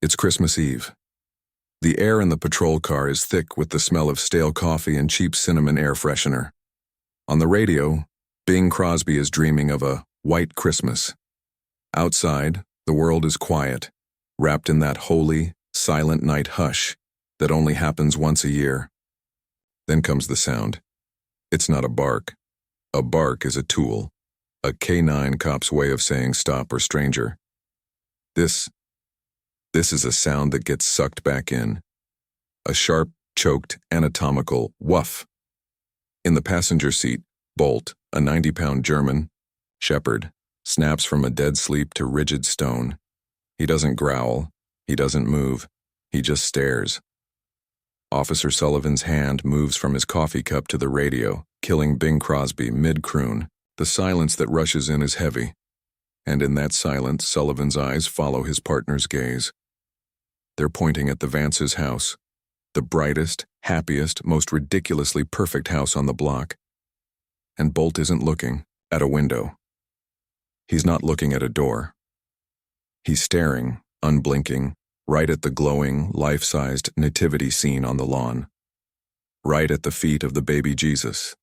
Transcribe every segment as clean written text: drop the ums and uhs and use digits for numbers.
It's Christmas Eve. The air in the patrol car is thick with the smell of stale coffee and cheap cinnamon air freshener. On the radio, Bing Crosby is dreaming of a white Christmas. Outside, the world is quiet, wrapped in that holy, silent night hush that only happens once a year. Then comes the sound. It's not a bark. A bark is a tool, a canine cop's way of saying stop or stranger. This is a sound that gets sucked back in. A sharp, choked, anatomical woof. In the passenger seat, Bolt, a 90-pound German shepherd, snaps from a dead sleep to rigid stone. He doesn't growl. He doesn't move. He just stares. Officer Sullivan's hand moves from his coffee cup to the radio, killing Bing Crosby mid-croon. The silence that rushes in is heavy, and in that silence, Sullivan's eyes follow his partner's gaze. They're pointing at the Vance's house, the brightest, happiest, most ridiculously perfect house on the block. And Bolt isn't looking at a window. He's not looking at a door. He's staring, unblinking, right at the glowing, life-sized nativity scene on the lawn. Right at the feet of the baby Jesus.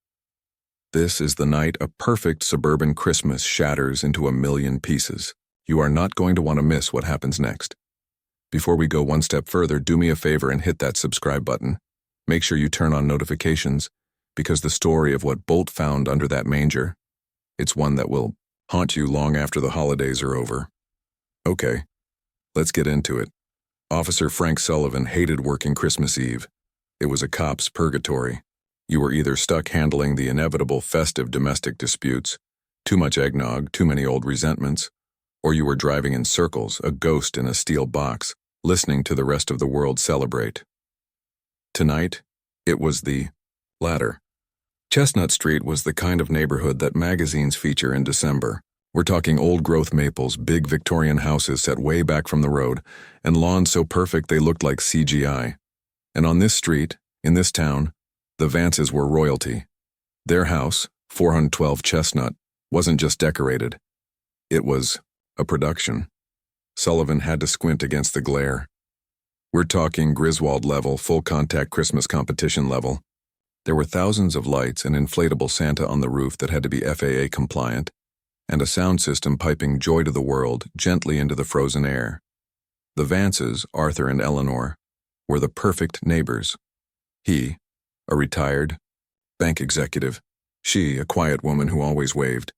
This is the night a perfect suburban Christmas shatters into a million pieces. You are not going to want to miss what happens next. Before we go one step further, do me a favor and hit that subscribe button. Make sure you turn on notifications, because the story of what Bolt found under that manger, it's one that will haunt you long after the holidays are over. Okay, let's get into it. Officer Frank Sullivan hated working Christmas Eve. It was a cop's purgatory. You were either stuck handling the inevitable festive domestic disputes, too much eggnog, too many old resentments, or you were driving in circles, a ghost in a steel box, listening to the rest of the world celebrate. Tonight, it was the latter. Chestnut Street was the kind of neighborhood that magazines feature in December. We're talking old-growth maples, big Victorian houses set way back from the road, and lawns so perfect they looked like CGI. And on this street, in this town, the Vances were royalty. Their house, 412 Chestnut, wasn't just decorated. It was a production. Sullivan had to squint against the glare. We're talking Griswold level, full-contact Christmas competition level. There were thousands of lights and inflatable Santa on the roof that had to be FAA compliant, and a sound system piping joy to the world gently into the frozen air. The Vances, Arthur and Eleanor, were the perfect neighbors. He, a retired bank executive, she, a quiet woman who always waved.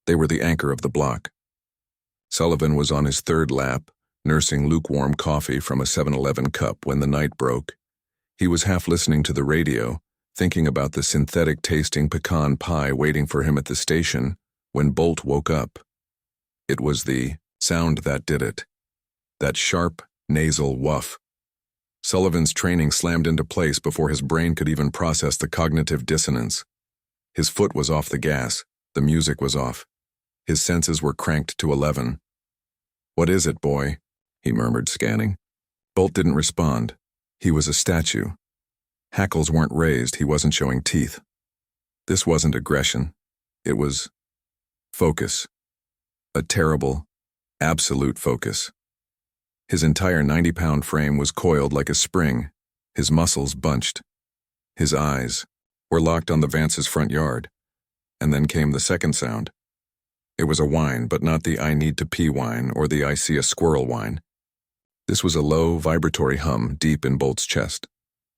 They were the anchor of the block. Sullivan was on his third lap, nursing lukewarm coffee from a 7-Eleven cup when the night broke. He was half listening to the radio, thinking about the synthetic-tasting pecan pie waiting for him at the station, when Bolt woke up. It was the sound that did it. That sharp, nasal woof. Sullivan's training slammed into place before his brain could even process the cognitive dissonance. His foot was off the gas, the music was off. His senses were cranked to 11. "What is it, boy?" he murmured, scanning. Bolt didn't respond. He was a statue. Hackles weren't raised, he wasn't showing teeth. This wasn't aggression. It was focus. A terrible, absolute focus. His entire 90-pound frame was coiled like a spring, his muscles bunched. His eyes were locked on the Vance's front yard. And then came the second sound. It was a whine, but not the I need to pee whine or the I see a squirrel whine. This was a low, vibratory hum deep in Bolt's chest.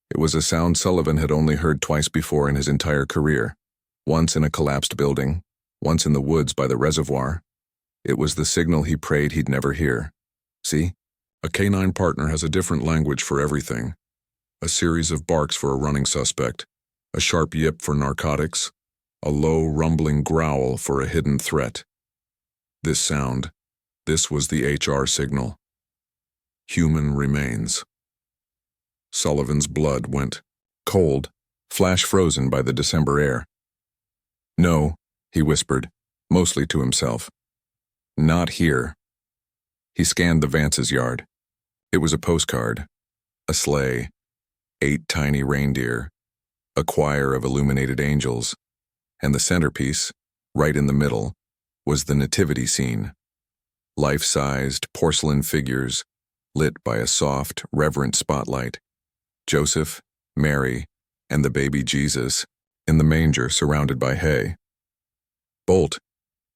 It was a sound Sullivan had only heard twice before in his entire career, once in a collapsed building, once in the woods by the reservoir. It was the signal he prayed he'd never hear. See? A canine partner has a different language for everything. A series of barks for a running suspect, a sharp yip for narcotics, a low, rumbling growl for a hidden threat. This sound, this was the HR signal. Human remains. Sullivan's blood went cold, flash frozen by the December air. "No," he whispered, mostly to himself. "Not here." He scanned the Vance's yard. It was a postcard, a sleigh, 8 tiny reindeer, a choir of illuminated angels, and the centerpiece, right in the middle, was the nativity scene. Life-sized porcelain figures, lit by a soft, reverent spotlight. Joseph, Mary, and the baby Jesus, in the manger surrounded by hay. "Bolt,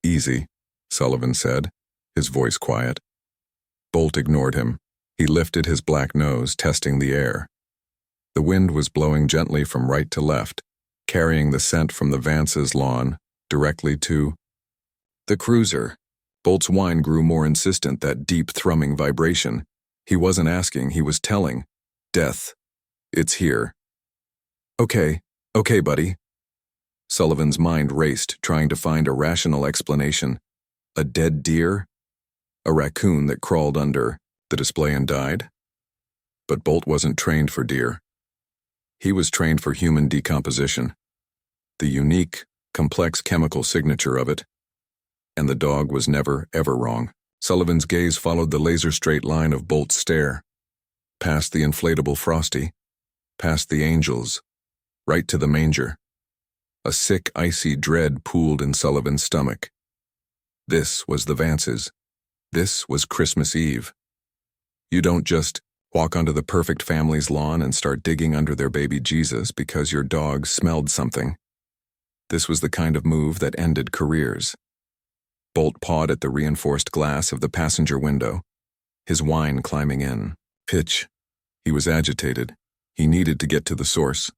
easy," Sullivan said, his voice quiet. Bolt ignored him. He lifted his black nose, testing the air. The wind was blowing gently from right to left, carrying the scent from the Vance's lawn directly to the cruiser. Bolt's whine grew more insistent, that deep thrumming vibration. He wasn't asking, he was telling. Death. It's here. Okay, buddy. Sullivan's mind raced, trying to find a rational explanation. A dead deer? A raccoon that crawled under the display and died? But Bolt wasn't trained for deer. He was trained for human decomposition. The unique, complex chemical signature of it. And the dog was never, ever wrong. Sullivan's gaze followed the laser-straight line of Bolt's stare. Past the inflatable Frosty. Past the angels. Right to the manger. A sick, icy dread pooled in Sullivan's stomach. This was the Vances. This was Christmas Eve. You don't just walk onto the perfect family's lawn and start digging under their baby Jesus because your dog smelled something. This was the kind of move that ended careers. Bolt pawed at the reinforced glass of the passenger window, his whine climbing in. Pitch. He was agitated. He needed to get to the source.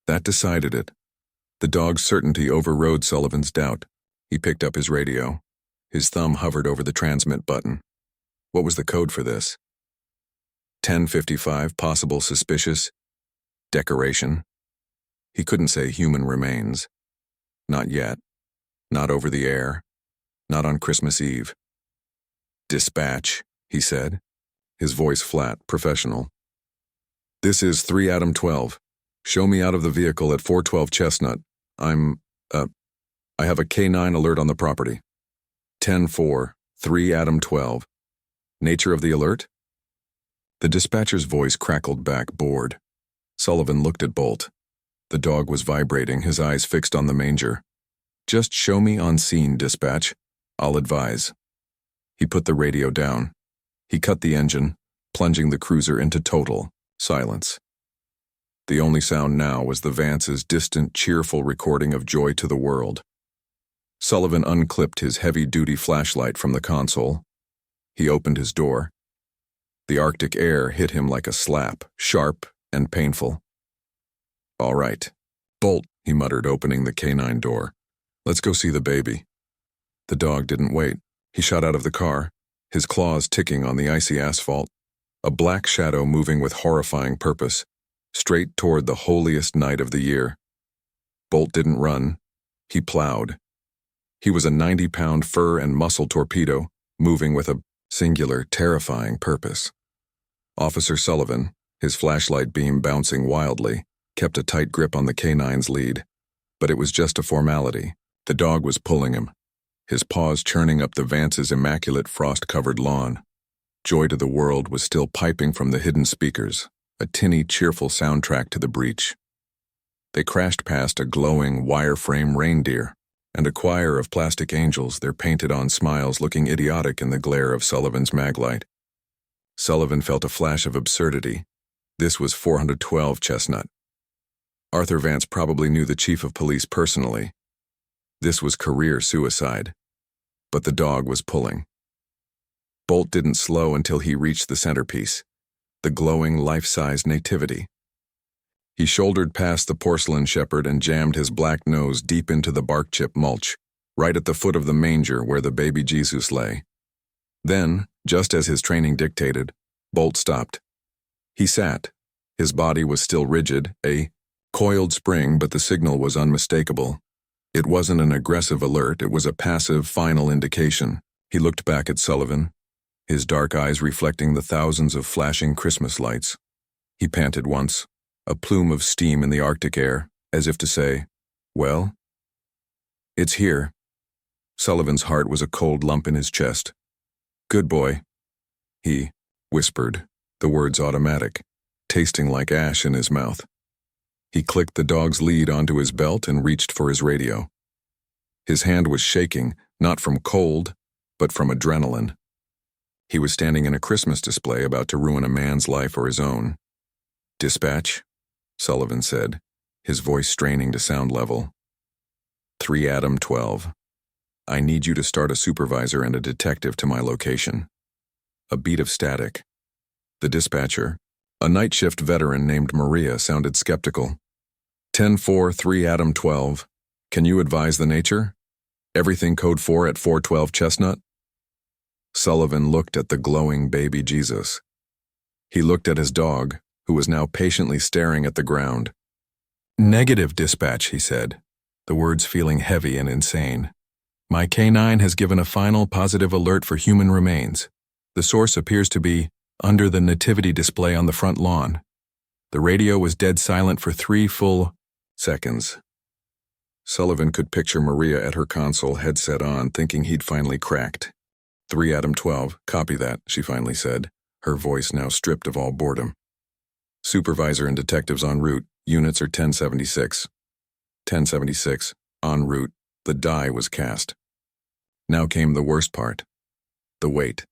That decided it. The dog's certainty overrode Sullivan's doubt. He picked up his radio. His thumb hovered over the transmit button. What was the code for this? 1055, possible suspicious. Decoration. He couldn't say human remains. Not yet. Not over the air. Not on Christmas Eve. Dispatch, he said, his voice flat, professional. This is 3 Adam 12. Show me out of the vehicle at 412 Chestnut. I have a K9 alert on the property. 10-4, 3 Adam 12. Nature of the alert? The dispatcher's voice crackled back, bored. Sullivan looked at Bolt. The dog was vibrating, his eyes fixed on the manger. Just show me on scene, dispatch. I'll advise. He put the radio down. He cut the engine, plunging the cruiser into total silence. The only sound now was the Vance's distant, cheerful recording of Joy to the World. Sullivan unclipped his heavy-duty flashlight from the console. He opened his door. The Arctic air hit him like a slap, sharp and painful. All right. Bolt, he muttered, opening the K9 door. Let's go see the baby. The dog didn't wait. He shot out of the car, his claws ticking on the icy asphalt, a black shadow moving with horrifying purpose, straight toward the holiest night of the year. Bolt didn't run. He plowed. He was a 90-pound fur and muscle torpedo, moving with a singular, terrifying purpose. Officer Sullivan, his flashlight beam bouncing wildly, kept a tight grip on the K9's lead. But it was just a formality. The dog was pulling him, his paws churning up the Vance's immaculate frost-covered lawn. Joy to the World was still piping from the hidden speakers, a tinny, cheerful soundtrack to the breach. They crashed past a glowing, wire-frame reindeer and a choir of plastic angels, their painted-on smiles looking idiotic in the glare of Sullivan's maglite. Sullivan felt a flash of absurdity. This was 412 Chestnut. Arthur Vance probably knew the chief of police personally. This was career suicide. But the dog was pulling. Bolt didn't slow until he reached the centerpiece, the glowing, life-size nativity. He shouldered past the porcelain shepherd and jammed his black nose deep into the bark chip mulch, right at the foot of the manger where the baby Jesus lay. Then, just as his training dictated, Bolt stopped. He sat. His body was still rigid, a coiled spring, but the signal was unmistakable. It wasn't an aggressive alert, it was a passive, final indication. He looked back at Sullivan, his dark eyes reflecting the thousands of flashing Christmas lights. He panted once, a plume of steam in the Arctic air, as if to say, well, it's here. Sullivan's heart was a cold lump in his chest. Good boy, he whispered, the words automatic, tasting like ash in his mouth. He clicked the dog's lead onto his belt and reached for his radio. His hand was shaking, not from cold, but from adrenaline. He was standing in a Christmas display about to ruin a man's life or his own. "Dispatch," Sullivan said, his voice straining to sound level. 3 Adam 12. I need you to start a supervisor and a detective to my location. A beat of static. The dispatcher, a night shift veteran named Maria, sounded skeptical. 10-4, 3 Adam 12. Can you advise the nature? Everything code 4 at 412 Chestnut? Sullivan looked at the glowing baby Jesus. He looked at his dog, who was now patiently staring at the ground. Negative, dispatch, he said, the words feeling heavy and insane. My K9 has given a final positive alert for human remains. The source appears to be under the nativity display on the front lawn. The radio was dead silent for 3 full seconds. Sullivan could picture Maria at her console, headset on, thinking he'd finally cracked. 3 Adam 12, copy that, she finally said, her voice now stripped of all boredom. Supervisor and detectives en route. Units are 1076. 1076, en route. The die was cast. Now came the worst part. The wait.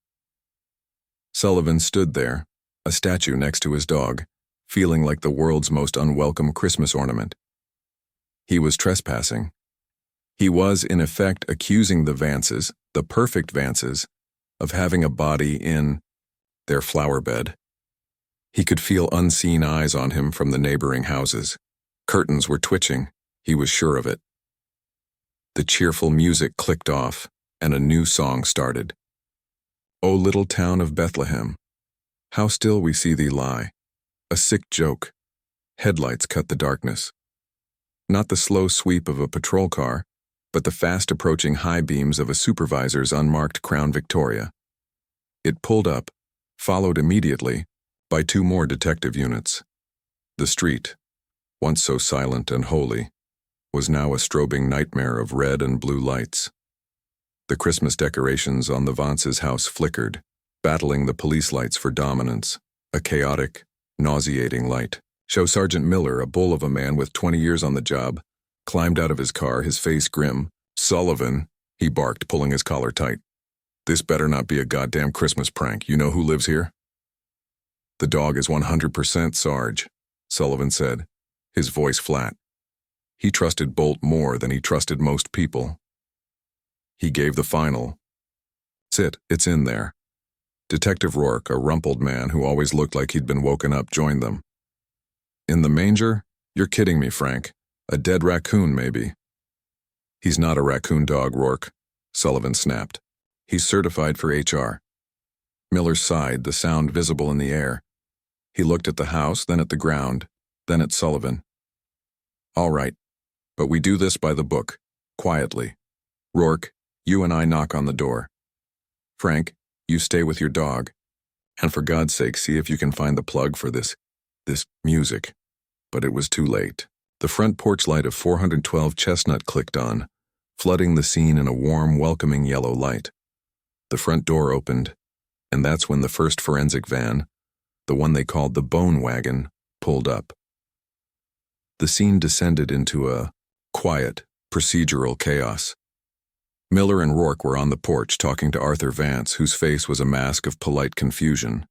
Sullivan stood there, a statue next to his dog, feeling like the world's most unwelcome Christmas ornament. He was trespassing. He was, in effect, accusing the Vances, the perfect Vances, of having a body in their flower bed. He could feel unseen eyes on him from the neighboring houses. Curtains were twitching, he was sure of it. The cheerful music clicked off, and a new song started. O little town of Bethlehem, how still we see thee lie. A sick joke. Headlights cut the darkness. Not the slow sweep of a patrol car, but the fast-approaching high beams of a supervisor's unmarked Crown Victoria. It pulled up, followed immediately by 2 more detective units. The street, once so silent and holy, was now a strobing nightmare of red and blue lights. The Christmas decorations on the Vance's house flickered, battling the police lights for dominance, a chaotic, nauseating light. Show Sergeant Miller, a bull of a man with 20 years on the job, climbed out of his car, his face grim. Sullivan, he barked, pulling his collar tight. This better not be a goddamn Christmas prank. You know who lives here? The dog is 100% Sarge, Sullivan said, his voice flat. He trusted Bolt more than he trusted most people. He gave the final. Sit, it's in there. Detective Rourke, a rumpled man who always looked like he'd been woken up, joined them. In the manger? You're kidding me, Frank. A dead raccoon, maybe. He's not a raccoon dog, Rourke, Sullivan snapped. He's certified for HR. Miller sighed, the sound visible in the air. He looked at the house, then at the ground, then at Sullivan. All right, but we do this by the book, quietly. Rourke, you and I knock on the door. Frank, you stay with your dog. And for God's sake, see if you can find the plug for this music. But it was too late. The front porch light of 412 Chestnut clicked on, flooding the scene in a warm, welcoming yellow light. The front door opened, and that's when the first forensic van, the one they called the bone wagon, pulled up. The scene descended into a quiet, procedural chaos. Miller and Rourke were on the porch talking to Arthur Vance, whose face was a mask of polite confusion.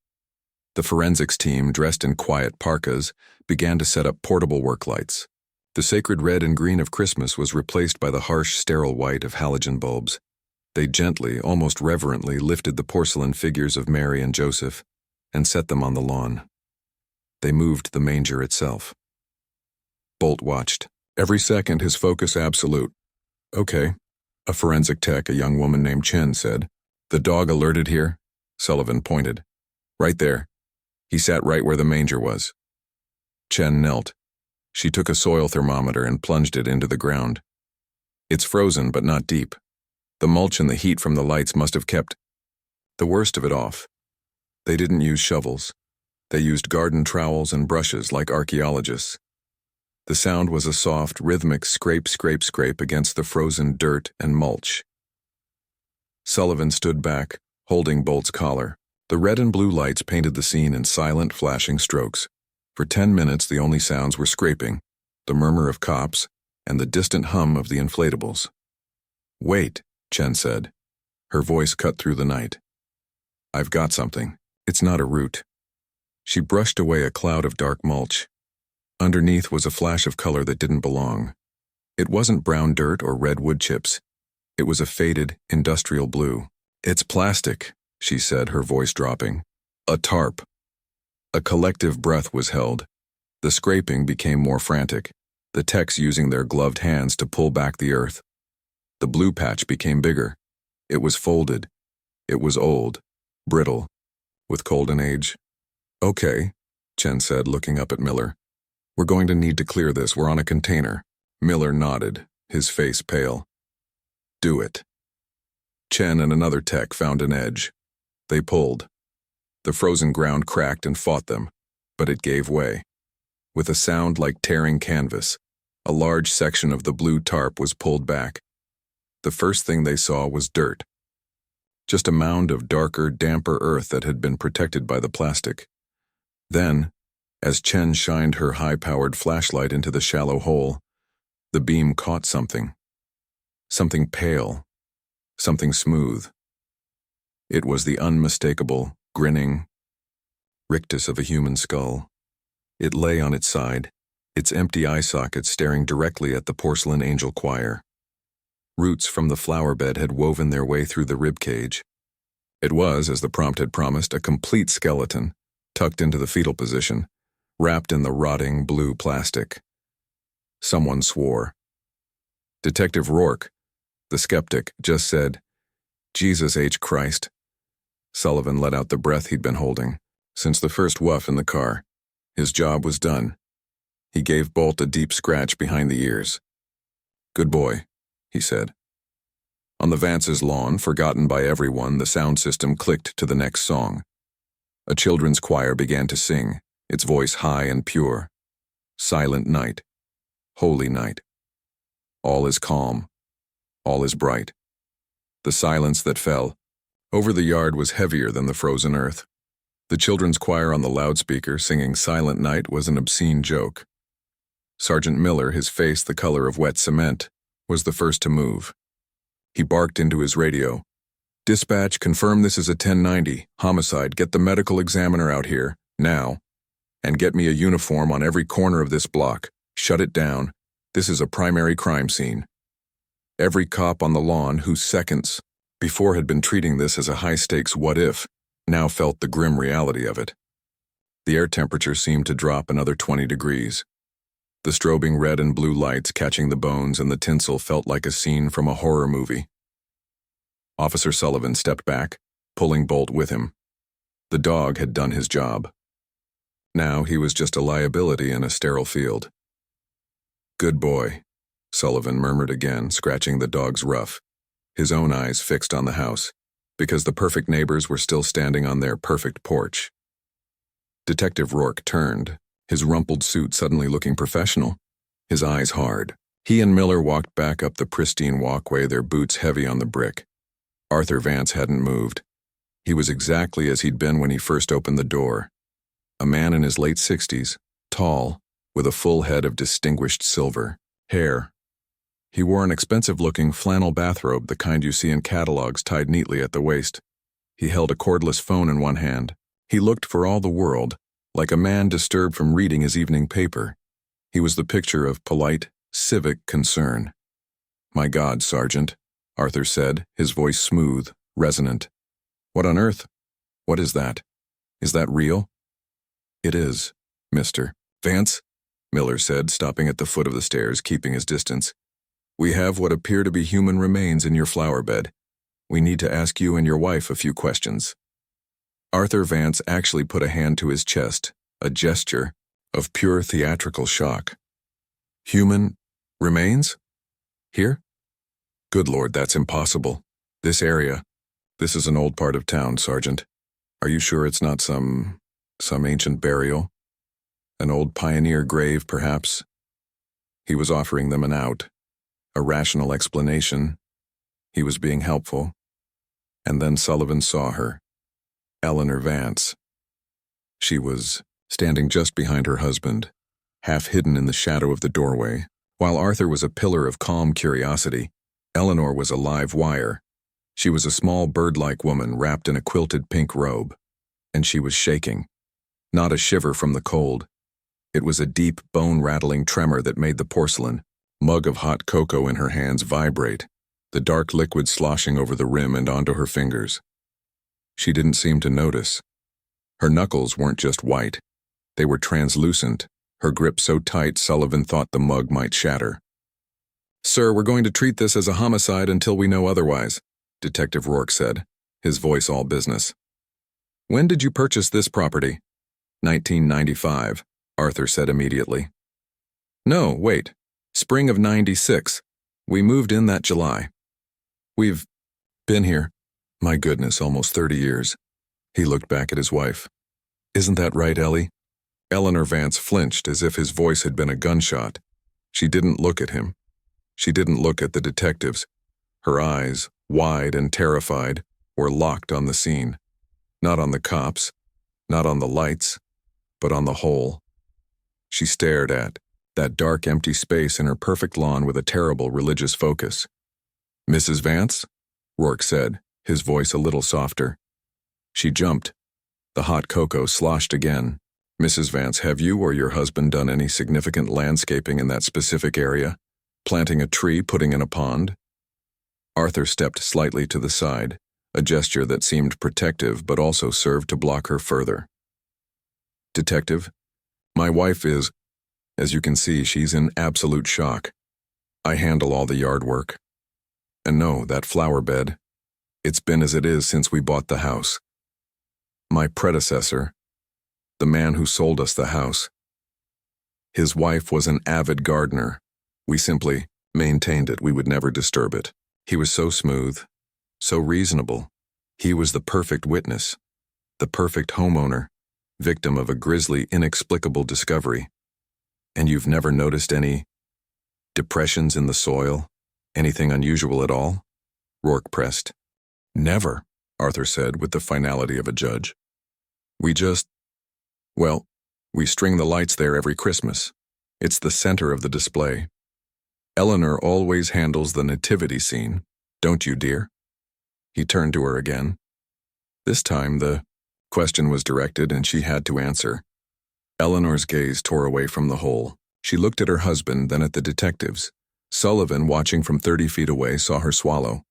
The forensics team, dressed in quiet parkas, began to set up portable work lights. The sacred red and green of Christmas was replaced by the harsh, sterile white of halogen bulbs. They gently, almost reverently, lifted the porcelain figures of Mary and Joseph and set them on the lawn. They moved the manger itself. Bolt watched. Every second, his focus absolute. Okay, a forensic tech, a young woman named Chen, said. The dog alerted here? Sullivan pointed. Right there. He sat right where the manger was. Chen knelt. She took a soil thermometer and plunged it into the ground. It's frozen, but not deep. The mulch and the heat from the lights must have kept the worst of it off. They didn't use shovels. They used garden trowels and brushes like archaeologists. The sound was a soft, rhythmic scrape, scrape, scrape against the frozen dirt and mulch. Sullivan stood back, holding Bolt's collar. The red and blue lights painted the scene in silent, flashing strokes. For 10 minutes, the only sounds were scraping, the murmur of cops, and the distant hum of the inflatables. Wait, Chen said. Her voice cut through the night. I've got something. It's not a root. She brushed away a cloud of dark mulch. Underneath was a flash of color that didn't belong. It wasn't brown dirt or red wood chips. It was a faded, industrial blue. It's plastic, she said, her voice dropping. A tarp. A collective breath was held. The scraping became more frantic, the techs using their gloved hands to pull back the earth. The blue patch became bigger. It was folded. It was old, brittle, with golden age. Okay, Chen said, looking up at Miller. We're going to need to clear this. We're on a container. Miller nodded, his face pale. Do it. Chen and another tech found an edge. They pulled. The frozen ground cracked and fought them, but it gave way. With a sound like tearing canvas, a large section of the blue tarp was pulled back. The first thing they saw was dirt. Just a mound of darker, damper earth that had been protected by the plastic. Then, as Chen shined her high-powered flashlight into the shallow hole, the beam caught something. Something pale. Something smooth. It was the unmistakable, grinning rictus of a human skull. It lay on its side, its empty eye socket staring directly at the porcelain angel choir. Roots from the flower bed had woven their way through the rib cage. It was, as the prompt had promised, a complete skeleton, tucked into the fetal position, wrapped in the rotting blue plastic. Someone swore. Detective Rourke, the skeptic, just said, "Jesus H. Christ." Sullivan let out the breath he'd been holding since the first woof in the car. His job was done. He gave Bolt a deep scratch behind the ears. "Good boy," he said. On the Vance's lawn, forgotten by everyone, the sound system clicked to the next song. A children's choir began to sing, its voice high and pure. Silent night. Holy night. All is calm. All is bright. The silence that fell over the yard was heavier than the frozen earth. The children's choir on the loudspeaker singing Silent Night was an obscene joke. Sergeant Miller, his face the color of wet cement, was the first to move. He barked into his radio. "Dispatch, confirm this is a 1090. Homicide, get the medical examiner out here, now. And get me a uniform on every corner of this block. Shut it down. This is a primary crime scene." Every cop on the lawn who seconds before had been treating this as a high-stakes what-if now felt the grim reality of it. The air temperature seemed to drop another 20 degrees. The strobing red and blue lights catching the bones and the tinsel felt like a scene from a horror movie. Officer Sullivan stepped back, pulling Bolt with him. The dog had done his job. Now he was just a liability in a sterile field. "Good boy," Sullivan murmured again, scratching the dog's ruff, his own eyes fixed on the house, because the perfect neighbors were still standing on their perfect porch. Detective Rourke turned, his rumpled suit suddenly looking professional, his eyes hard. He and Miller walked back up the pristine walkway, their boots heavy on the brick. Arthur Vance hadn't moved. He was exactly as he'd been when he first opened the door. A man in his late 60s, tall, with a full head of distinguished silver hair. He wore an expensive-looking flannel bathrobe, the kind you see in catalogs tied neatly at the waist. He held a cordless phone in one hand. He looked for all the world like a man disturbed from reading his evening paper. He was the picture of polite, civic concern. "My God, Sergeant," Arthur said, his voice smooth, resonant. "What on earth? What is that? Is that real?" "It is, Mr. Vance," Miller said, stopping at the foot of the stairs, keeping his distance. "We have what appear to be human remains in your flower bed. We need to ask you and your wife a few questions." Arthur Vance actually put a hand to his chest, a gesture of pure theatrical shock. "Human remains? Here? Good Lord, that's impossible. This area. This is an old part of town, Sergeant. Are you sure it's not some ancient burial? An old pioneer grave, perhaps?" He was offering them an out, a rational explanation. He was being helpful. And then Sullivan saw her. Eleanor Vance. She was standing just behind her husband, half hidden in the shadow of the doorway. While Arthur was a pillar of calm curiosity, Eleanor was a live wire, She was a small bird-like woman wrapped in a quilted pink robe, and she was shaking. Not a shiver from the cold. It was a deep, bone-rattling tremor that made the porcelain mug of hot cocoa in her hands vibrate, the dark liquid sloshing over the rim and onto her fingers. She didn't seem to notice. Her knuckles weren't just white. They were translucent, her grip so tight Sullivan thought the mug might shatter. "Sir, we're going to treat this as a homicide until we know otherwise," Detective Rourke said, his voice all business. "When did you purchase this property?" 1995, Arthur said immediately. "No, wait. Spring of 96. We moved in that July. We've been here, my goodness, almost 30 years. He looked back at his wife. "Isn't that right, Ellie?" Eleanor Vance flinched as if his voice had been a gunshot. She didn't look at him. She didn't look at the detectives. Her eyes, wide and terrified, were locked on the scene. Not on the cops, not on the lights, but on the hole. She stared at that dark, empty space in her perfect lawn with a terrible religious focus. "Mrs. Vance?" Rourke said, his voice a little softer. She jumped. The hot cocoa sloshed again. "Mrs. Vance, have you or your husband done any significant landscaping in that specific area? Planting a tree, putting in a pond?" Arthur stepped slightly to the side, a gesture that seemed protective but also served to block her further. "Detective, my wife is, as you can see, she's in absolute shock. I handle all the yard work. And no, that flower bed, it's been as it is since we bought the house. My predecessor, the man who sold us the house, his wife was an avid gardener. We simply maintained it. We would never disturb it. He was so smooth, so reasonable. He was the perfect witness, the perfect homeowner, victim of a grisly, inexplicable discovery. And you've never noticed any depressions in the soil? Anything unusual at all?" Rourke pressed. "Never," Arthur said with the finality of a judge. We string the lights there every Christmas. It's the center of the display. Eleanor always handles the nativity scene, don't you, dear?" He turned to her again. This time the question was directed and she had to answer. Eleanor's gaze tore away from the hole. She looked at her husband, then at the detectives. Sullivan, watching from 30 feet away, saw her swallow.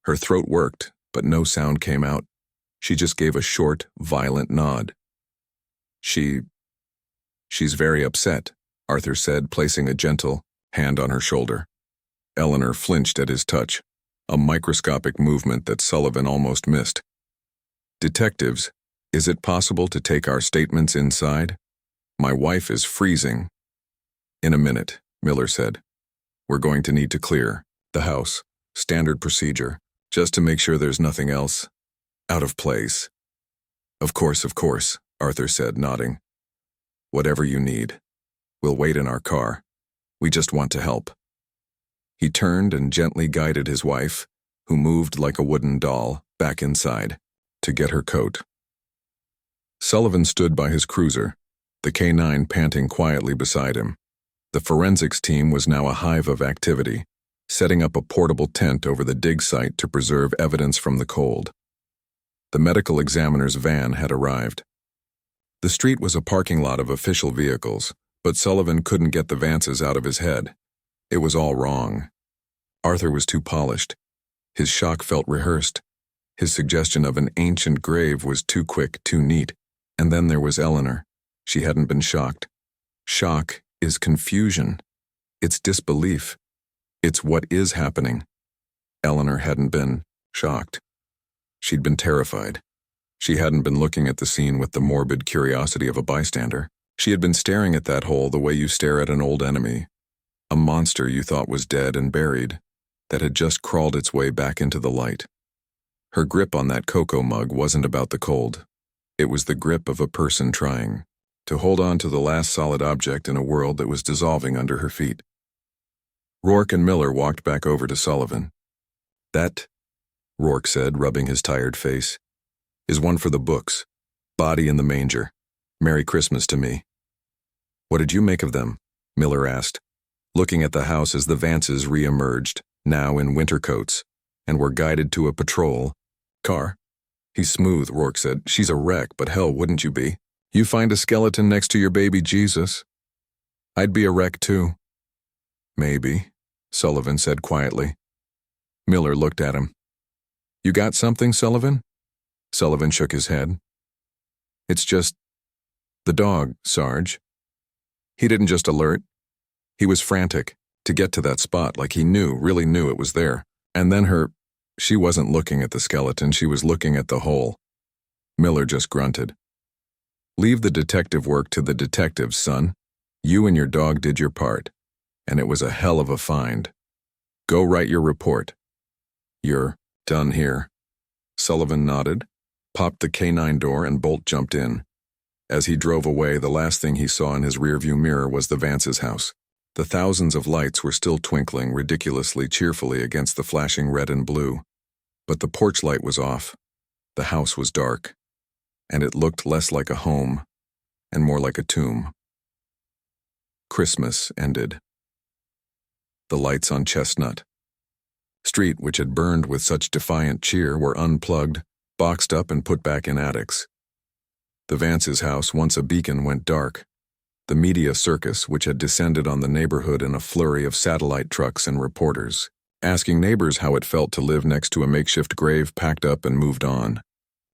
Her throat worked, but no sound came out. She just gave a short, violent nod. She's very upset," Arthur said, placing a gentle hand on her shoulder. Eleanor flinched at his touch, a microscopic movement that Sullivan almost missed. "Detectives, is it possible to take our statements inside? My wife is freezing." "In a minute," Miller said. "We're going to need to clear the house, standard procedure, just to make sure there's nothing else out of place." Of course, Arthur said, nodding. "Whatever you need. We'll wait in our car. We just want to help." He turned and gently guided his wife, who moved like a wooden doll, back inside, to get her coat. Sullivan stood by his cruiser, the K9 panting quietly beside him. The forensics team was now a hive of activity, setting up a portable tent over the dig site to preserve evidence from the cold. The medical examiner's van had arrived. The street was a parking lot of official vehicles, but Sullivan couldn't get the Vances out of his head. It was all wrong. Arthur was too polished. His shock felt rehearsed. His suggestion of an ancient grave was too quick, too neat. And then there was Eleanor. She hadn't been shocked. Shock is confusion. It's disbelief. It's what is happening. Eleanor hadn't been shocked. She'd been terrified. She hadn't been looking at the scene with the morbid curiosity of a bystander. She had been staring at that hole the way you stare at an old enemy, a monster you thought was dead and buried, that had just crawled its way back into the light. Her grip on that cocoa mug wasn't about the cold. It was the grip of a person trying to hold on to the last solid object in a world that was dissolving under her feet. Rourke and Miller walked back over to Sullivan. "That," Rourke said, rubbing his tired face, "is one for the books. Body in the manger. Merry Christmas to me." "What did you make of them?" Miller asked, looking at the house as the Vances re-emerged, now in winter coats, and were guided to a patrol car. He's smooth, Rourke said. She's a wreck, but hell, wouldn't you be? You find a skeleton next to your baby Jesus. I'd be a wreck too. Maybe, Sullivan said quietly. Miller looked at him. You got something, Sullivan? Sullivan shook his head. It's just the dog, Sarge. He didn't just alert. He was frantic to get to that spot, like he really knew it was there. And then she wasn't looking at the skeleton, she was looking at the hole. Miller just grunted. Leave the detective work to the detectives, son. You and your dog did your part, and it was a hell of a find. Go write your report. You're done here. Sullivan nodded, popped the K9 door, and Bolt jumped in. As he drove away, the last thing he saw in his rearview mirror was the Vance's house. The thousands of lights were still twinkling ridiculously cheerfully against the flashing red and blue. But the porch light was off. The house was dark, and it looked less like a home and more like a tomb. Christmas ended. The lights on Chestnut Street, which had burned with such defiant cheer, were unplugged, boxed up, and put back in attics. The Vance's house, once a beacon, went dark. The media circus, which had descended on the neighborhood in a flurry of satellite trucks and reporters, asking neighbors how it felt to live next to a makeshift grave, packed up and moved on.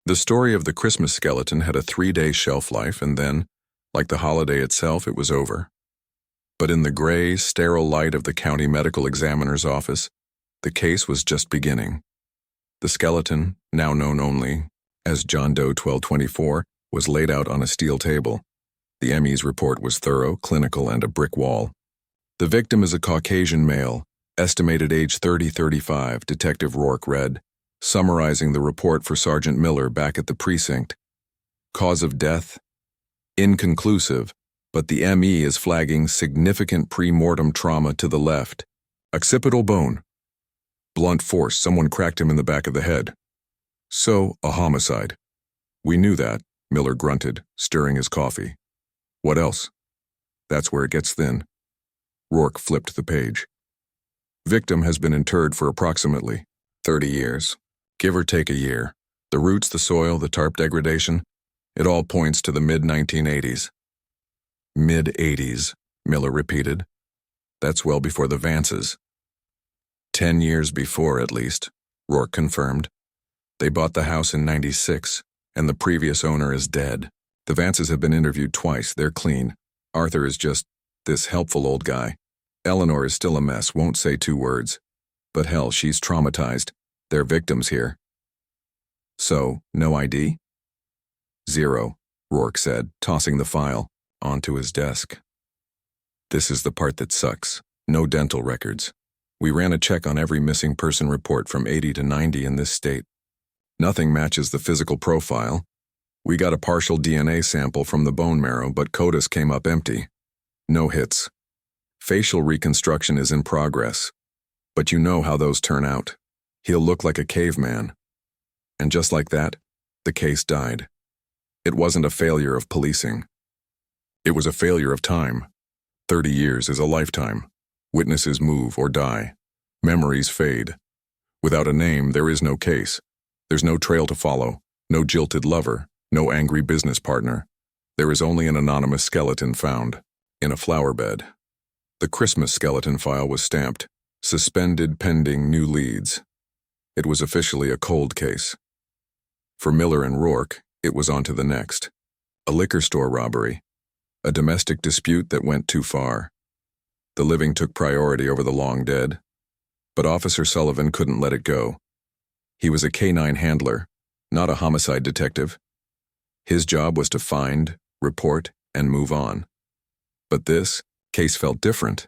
The story of the Christmas skeleton had a 3-day shelf life, and then, like the holiday itself, it was over. But in the gray, sterile light of the county medical examiner's office, the case was just beginning. The skeleton, now known only as John Doe 1224, was laid out on a steel table. The ME's report was thorough, clinical, and a brick wall. The victim is a Caucasian male, estimated age 30-35, Detective Rourke read, summarizing the report for Sergeant Miller back at the precinct. Cause of death? Inconclusive, but the ME is flagging significant pre-mortem trauma to the left. Occipital bone. Blunt force, someone cracked him in the back of the head. So, a homicide. We knew that, Miller grunted, stirring his coffee. What else? That's where it gets thin. Rourke flipped the page. Victim has been interred for approximately 30 years, give or take a year. The roots, the soil, the tarp degradation, it all points to the mid-1980s. Mid-80s, Miller repeated. That's well before the Vances. 10 years before, at least, Rourke confirmed. They bought the house in '96, and the previous owner is dead. The Vances have been interviewed twice, they're clean. Arthur is just this helpful old guy. Eleanor is still a mess, won't say 2 words. But hell, she's traumatized. They're victims here. So, no ID? 0, Rourke said, tossing the file onto his desk. This is the part that sucks. No dental records. We ran a check on every missing person report from 80 to 90 in this state. Nothing matches the physical profile. We got a partial DNA sample from the bone marrow, but CODIS came up empty. No hits. Facial reconstruction is in progress. But you know how those turn out. He'll look like a caveman. And just like that, the case died. It wasn't a failure of policing. It was a failure of time. 30 years is a lifetime. Witnesses move or die. Memories fade. Without a name, there is no case. There's no trail to follow, no jilted lover, no angry business partner. There is only an anonymous skeleton found in a flower bed. The Christmas skeleton file was stamped, suspended pending new leads. It was officially a cold case. For Miller and Rourke, it was on to the next. A liquor store robbery. A domestic dispute that went too far. The living took priority over the long dead. But Officer Sullivan couldn't let it go. He was a K9 handler, not a homicide detective. His job was to find, report, and move on. But this case felt different.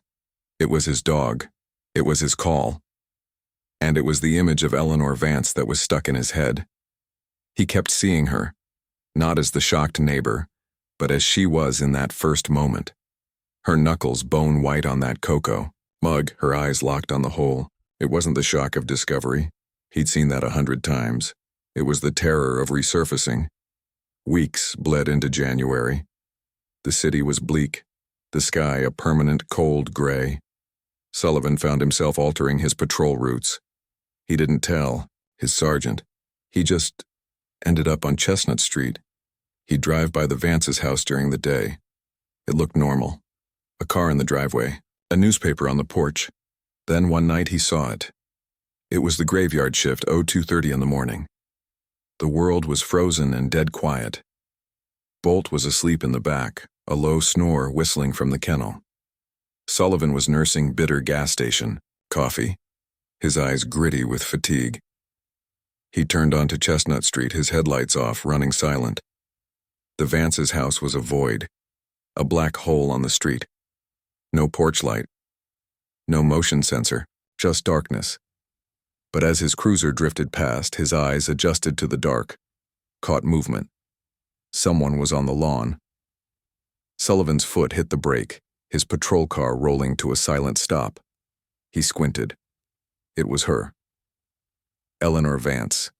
It was his dog. It was his call. And it was the image of Eleanor Vance that was stuck in his head. He kept seeing her, not as the shocked neighbor, but as she was in that first moment. Her knuckles bone white on that cocoa mug, her eyes locked on the hole. It wasn't the shock of discovery. He'd seen that 100 times. It was the terror of resurfacing. Weeks bled into January. The city was bleak, the sky a permanent cold gray. Sullivan found himself altering his patrol routes. He didn't tell his sergeant. He just ended up on Chestnut Street. He'd drive by the Vance's house during the day. It looked normal. A car in the driveway, a newspaper on the porch. Then one night he saw it. It was the graveyard shift, 02:30 in the morning. The world was frozen and dead quiet. Bolt was asleep in the back, a low snore whistling from the kennel. Sullivan was nursing bitter gas station coffee, his eyes gritty with fatigue. He turned onto Chestnut Street, his headlights off, running silent. The Vance's house was a void, a black hole on the street. No porch light, no motion sensor, just darkness. But as his cruiser drifted past, his eyes adjusted to the dark, caught movement. Someone was on the lawn. Sullivan's foot hit the brake, his patrol car rolling to a silent stop. He squinted. It was her. Eleanor Vance.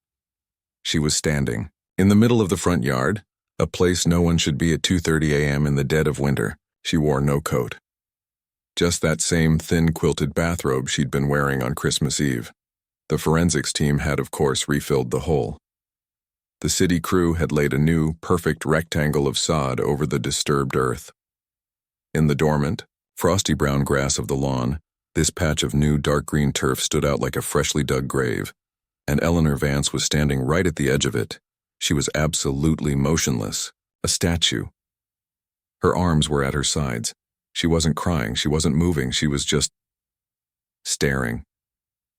She was standing in the middle of the front yard, a place no one should be at 2:30 a.m. in the dead of winter. She wore no coat. Just that same thin quilted bathrobe she'd been wearing on Christmas Eve. The forensics team had, of course, refilled the hole. The city crew had laid a new, perfect rectangle of sod over the disturbed earth. In the dormant, frosty brown grass of the lawn, this patch of new dark green turf stood out like a freshly dug grave, and Eleanor Vance was standing right at the edge of it. She was absolutely motionless, a statue. Her arms were at her sides. She wasn't crying, she wasn't moving, she was just staring.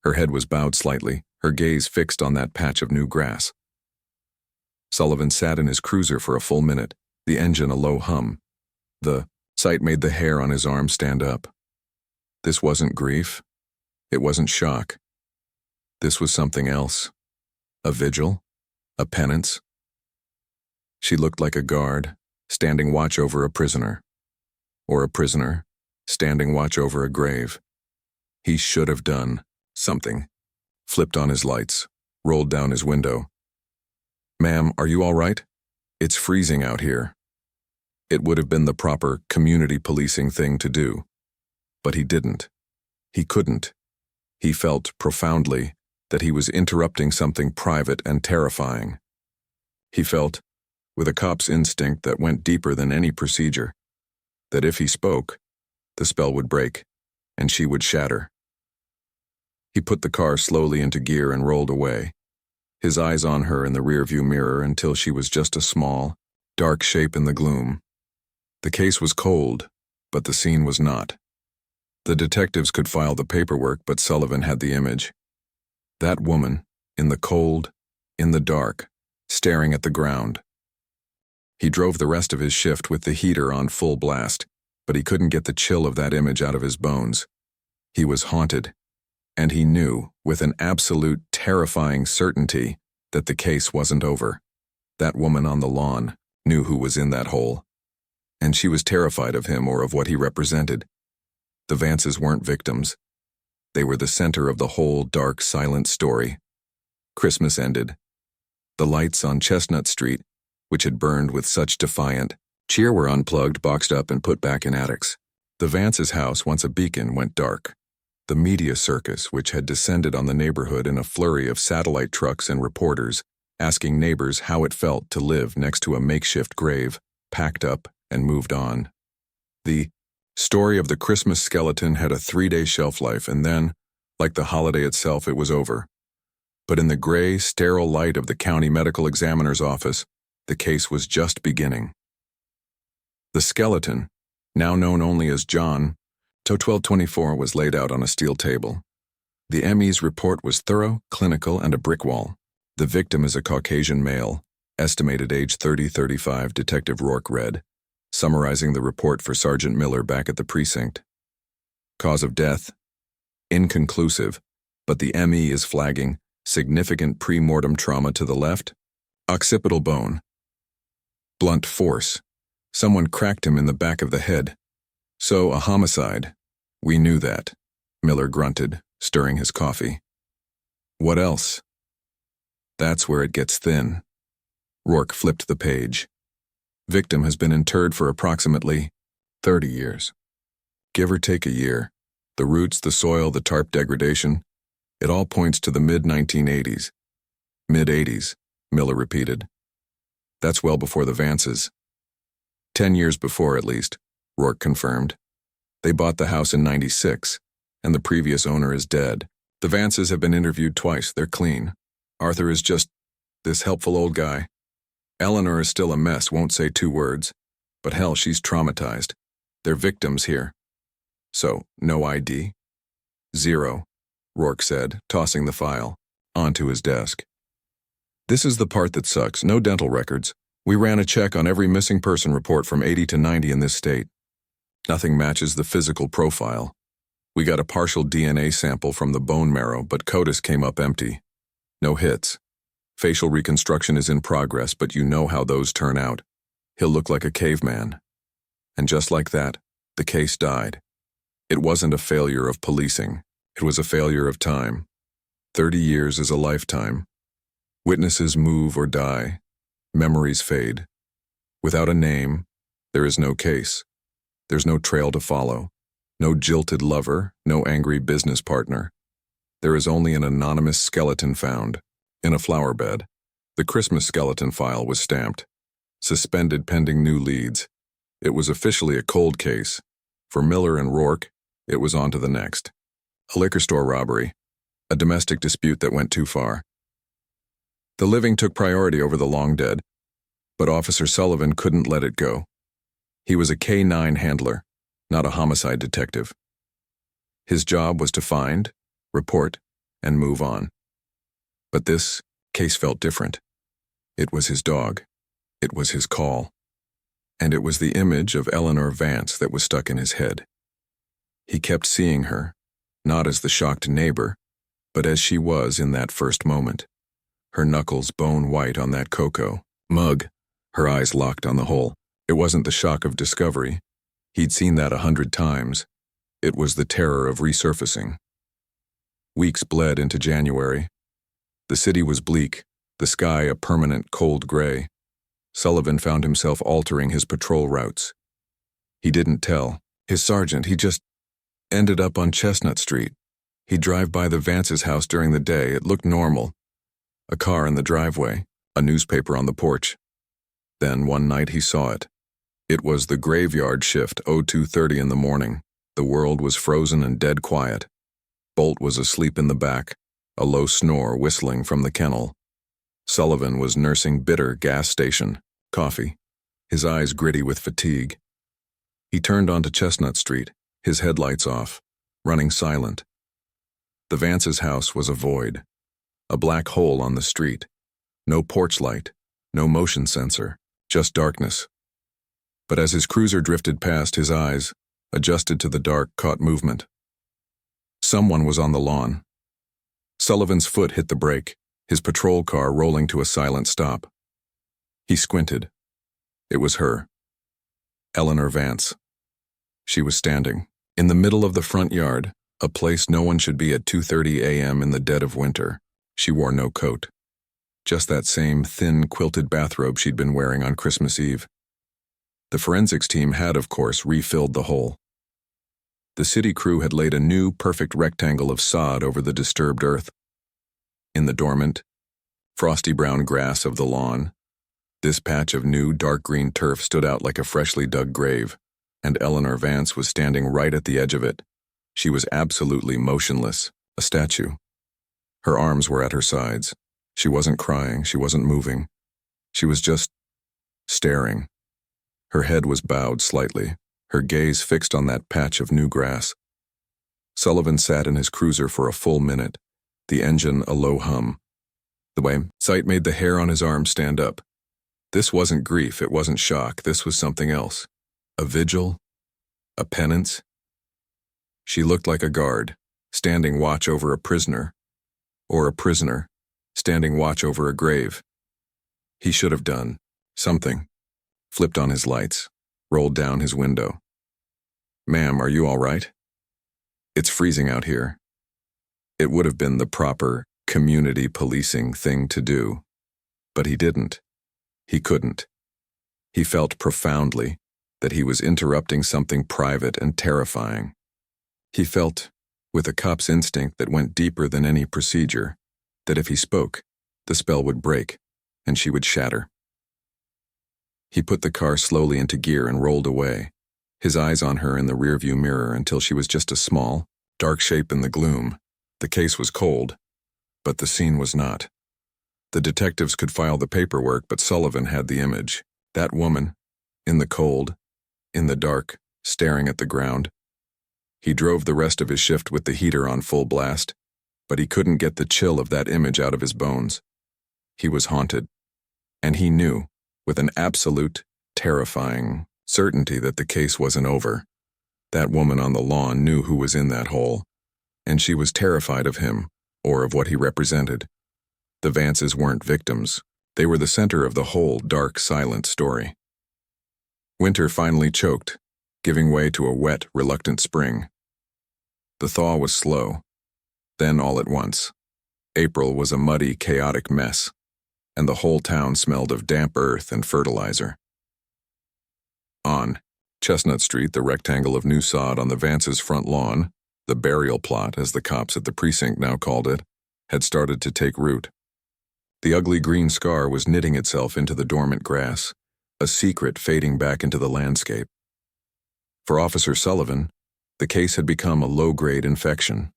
Her head was bowed slightly, her gaze fixed on that patch of new grass. Sullivan sat in his cruiser for a full minute, the engine a low hum. The sight made the hair on his arm stand up. This wasn't grief. It wasn't shock. This was something else. A vigil? A penance? She looked like a guard, standing watch over a prisoner. Or a prisoner, standing watch over a grave. He should have done something. Flipped on his lights, rolled down his window. "Ma'am, are you all right? It's freezing out here." It would have been the proper community policing thing to do. But he didn't. He couldn't. He felt profoundly that he was interrupting something private and terrifying. He felt, with a cop's instinct that went deeper than any procedure, that if he spoke, the spell would break, and she would shatter. He put the car slowly into gear and rolled away, his eyes on her in the rearview mirror until she was just a small, dark shape in the gloom. The case was cold, but the scene was not. The detectives could file the paperwork, but Sullivan had the image. That woman, in the cold, in the dark, staring at the ground. He drove the rest of his shift with the heater on full blast, but he couldn't get the chill of that image out of his bones. He was haunted. And he knew, with an absolute terrifying certainty, that the case wasn't over. That woman on the lawn knew who was in that hole. And she was terrified of him or of what he represented. The Vances weren't victims. They were the center of the whole dark, silent story. Christmas ended. The lights on Chestnut Street, which had burned with such defiant cheer, were unplugged, boxed up, and put back in attics. The Vances' house, once a beacon, went dark. The media circus, which had descended on the neighborhood in a flurry of satellite trucks and reporters, asking neighbors how it felt to live next to a makeshift grave, packed up and moved on. The story of the Christmas skeleton had a 3-day shelf life, and then, like the holiday itself, it was over. But in the gray, sterile light of the county medical examiner's office, the case was just beginning. The skeleton, now known only as John Toe 1224, was laid out on a steel table. The ME's report was thorough, clinical, and a brick wall. The victim is a Caucasian male, estimated age 30-35, Detective Rourke read, summarizing the report for Sergeant Miller back at the precinct. Cause of death? Inconclusive, but the ME is flagging significant pre-mortem trauma to the left, occipital bone. Blunt force. Someone cracked him in the back of the head. So, a homicide. We knew that, Miller grunted, stirring his coffee. What else? That's where it gets thin. Rourke flipped the page. Victim has been interred for approximately 30 years. Give or take a year. The roots, the soil, the tarp degradation. It all points to the mid-1980s. Mid-80s, Miller repeated. That's well before the Vances. 10 years before, at least, Rourke confirmed. They bought the house in '96, and the previous owner is dead. The Vances have been interviewed twice. They're clean. Arthur is just this helpful old guy. Eleanor is still a mess, won't say 2 words. But hell, she's traumatized. They're victims here. So, no ID? 0, Rourke said, tossing the file onto his desk. This is the part that sucks. No dental records. We ran a check on every missing person report from 80 to 90 in this state. Nothing matches the physical profile. We got a partial DNA sample from the bone marrow, but CODIS came up empty. No hits. Facial reconstruction is in progress, but you know how those turn out. He'll look like a caveman. And just like that, the case died. It wasn't a failure of policing. It was a failure of time. 30 years is a lifetime. Witnesses move or die. Memories fade. Without a name, there is no case. There's no trail to follow. No jilted lover, no angry business partner. There is only an anonymous skeleton found in a flower bed. The Christmas skeleton file was stamped. Suspended pending new leads. It was officially a cold case. For Miller and Rourke, it was on to the next. A liquor store robbery. A domestic dispute that went too far. The living took priority over the long dead, but Officer Sullivan couldn't let it go. He was a K-9 handler, not a homicide detective. His job was to find, report, and move on. But this case felt different. It was his dog. It was his call. And it was the image of Eleanor Vance that was stuck in his head. He kept seeing her, not as the shocked neighbor, but as she was in that first moment. Her knuckles bone white on that cocoa mug, her eyes locked on the hole. It wasn't the shock of discovery. He'd seen that 100 times. It was the terror of resurfacing. Weeks bled into January. The city was bleak, the sky a permanent cold gray. Sullivan found himself altering his patrol routes. He didn't tell his sergeant. He just ended up on Chestnut Street. He'd drive by the Vance's house during the day. It looked normal. A car in the driveway, a newspaper on the porch. Then one night he saw it. It was the graveyard shift, 02:30 in the morning. The world was frozen and dead quiet. Bolt was asleep in the back, a low snore whistling from the kennel. Sullivan was nursing bitter gas station coffee, his eyes gritty with fatigue. He turned onto Chestnut Street, his headlights off, running silent. The Vance's house was a void, a black hole on the street. No porch light, no motion sensor, just darkness. But as his cruiser drifted past, his eyes, adjusted to the dark, caught movement. Someone was on the lawn. Sullivan's foot hit the brake, his patrol car rolling to a silent stop. He squinted. It was her. Eleanor Vance. She was standing in the middle of the front yard, a place no one should be at 2:30 a.m. in the dead of winter. She wore no coat. Just that same thin, quilted bathrobe she'd been wearing on Christmas Eve. The forensics team had, of course, refilled the hole. The city crew had laid a new, perfect rectangle of sod over the disturbed earth. In the dormant, frosty brown grass of the lawn, this patch of new, dark green turf stood out like a freshly dug grave, and Eleanor Vance was standing right at the edge of it. She was absolutely motionless, a statue. Her arms were at her sides. She wasn't crying, she wasn't moving. She was just staring. Her head was bowed slightly, her gaze fixed on that patch of new grass. Sullivan sat in his cruiser for a full minute, the engine a low hum. The sight made the hair on his arm stand up. This wasn't grief, it wasn't shock, this was something else. A vigil? A penance? She looked like a guard, standing watch over a prisoner. Or a prisoner, standing watch over a grave. He should have done something. Flipped on his lights, rolled down his window. "Ma'am, are you all right? It's freezing out here." It would have been the proper community policing thing to do, but he didn't. He couldn't. He felt profoundly that he was interrupting something private and terrifying. He felt, with a cop's instinct that went deeper than any procedure, that if he spoke, the spell would break, and she would shatter. He put the car slowly into gear and rolled away, his eyes on her in the rearview mirror until she was just a small, dark shape in the gloom. The case was cold, but the scene was not. The detectives could file the paperwork, but Sullivan had the image. That woman, in the cold, in the dark, staring at the ground. He drove the rest of his shift with the heater on full blast, but he couldn't get the chill of that image out of his bones. He was haunted, and he knew, with an absolute, terrifying certainty, that the case wasn't over. That woman on the lawn knew who was in that hole, and she was terrified of him, or of what he represented. The Vances weren't victims. They were the center of the whole dark, silent story. Winter finally choked, giving way to a wet, reluctant spring. The thaw was slow. Then, all at once, April was a muddy, chaotic mess, and the whole town smelled of damp earth and fertilizer. On Chestnut Street, the rectangle of new sod on the Vances' front lawn, the burial plot, as the cops at the precinct now called it, had started to take root. The ugly green scar was knitting itself into the dormant grass, a secret fading back into the landscape. For Officer Sullivan, the case had become a low-grade infection.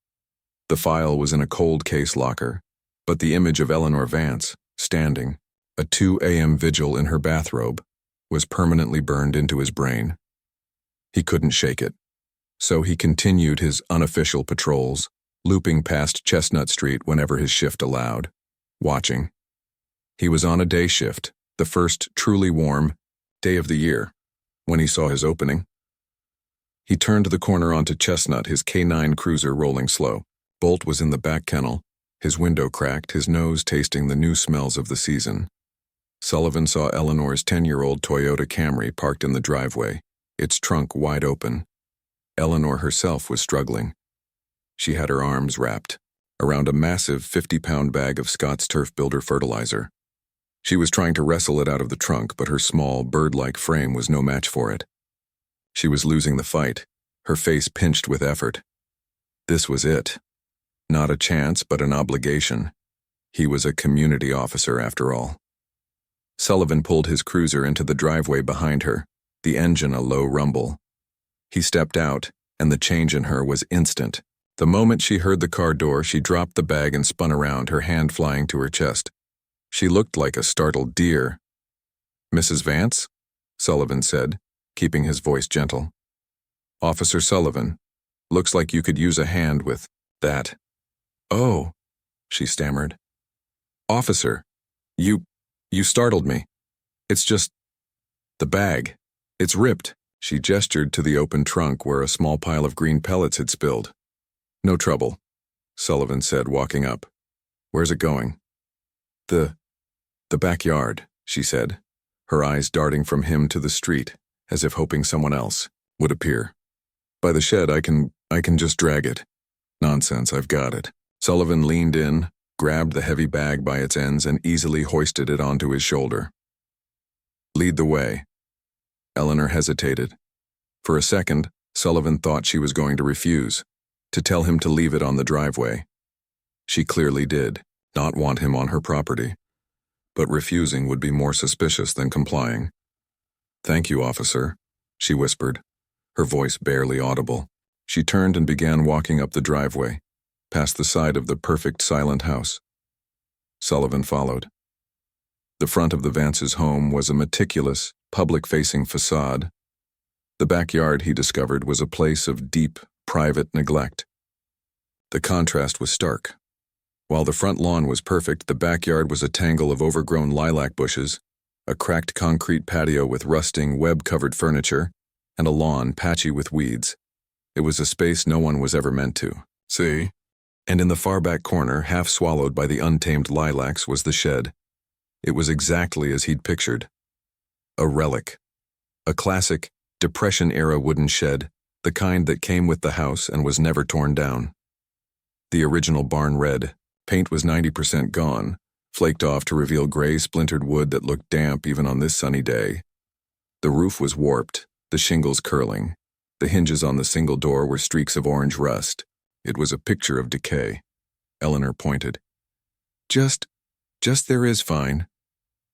The file was in a cold case locker, but the image of Eleanor Vance, standing, a 2 a.m. vigil in her bathrobe, was permanently burned into his brain. He couldn't shake it, so he continued his unofficial patrols, looping past Chestnut Street whenever his shift allowed, watching. He was on a day shift, the first truly warm day of the year, when he saw his opening. He turned the corner onto Chestnut, his K9 cruiser rolling slow. Bolt was in the back kennel, his window cracked, his nose tasting the new smells of the season. Sullivan saw Eleanor's 10-year-old Toyota Camry parked in the driveway, its trunk wide open. Eleanor herself was struggling. She had her arms wrapped around a massive 50-pound bag of Scott's Turf Builder fertilizer. She was trying to wrestle it out of the trunk, but her small, bird-like frame was no match for it. She was losing the fight, her face pinched with effort. This was it. Not a chance, but an obligation. He was a community officer, after all. Sullivan pulled his cruiser into the driveway behind her, the engine a low rumble. He stepped out, and the change in her was instant. The moment she heard the car door, she dropped the bag and spun around, her hand flying to her chest. She looked like a startled deer. "Mrs. Vance?" Sullivan said, keeping his voice gentle. "Officer Sullivan, looks like you could use a hand with that." "Oh," she stammered. "Officer, you startled me. It's just the bag. It's ripped." She gestured to the open trunk where a small pile of green pellets had spilled. "No trouble," Sullivan said, walking up. "Where's it going?" The backyard," she said, her eyes darting from him to the street, as if hoping someone else would appear. "By the shed, I can just drag it." "Nonsense, I've got it." Sullivan leaned in, grabbed the heavy bag by its ends, and easily hoisted it onto his shoulder. "Lead the way." Eleanor hesitated. For a second, Sullivan thought she was going to refuse, to tell him to leave it on the driveway. She clearly did not want him on her property, but refusing would be more suspicious than complying. "Thank you, officer," she whispered, her voice barely audible. She turned and began walking up the driveway, past the side of the perfect silent house. Sullivan followed. The front of the Vances' home was a meticulous, public-facing facade. The backyard, he discovered, was a place of deep, private neglect. The contrast was stark. While the front lawn was perfect, the backyard was a tangle of overgrown lilac bushes, a cracked concrete patio with rusting, web-covered furniture, and a lawn patchy with weeds. It was a space no one was ever meant to see. And in the far back corner, half swallowed by the untamed lilacs, was the shed. It was exactly as he'd pictured. A relic. A classic, Depression-era wooden shed, the kind that came with the house and was never torn down. The original barn red. Paint was 90% gone, flaked off to reveal gray, splintered wood that looked damp even on this sunny day. The roof was warped, the shingles curling. The hinges on the single door were streaks of orange rust. It was a picture of decay. Eleanor pointed. Just there is fine.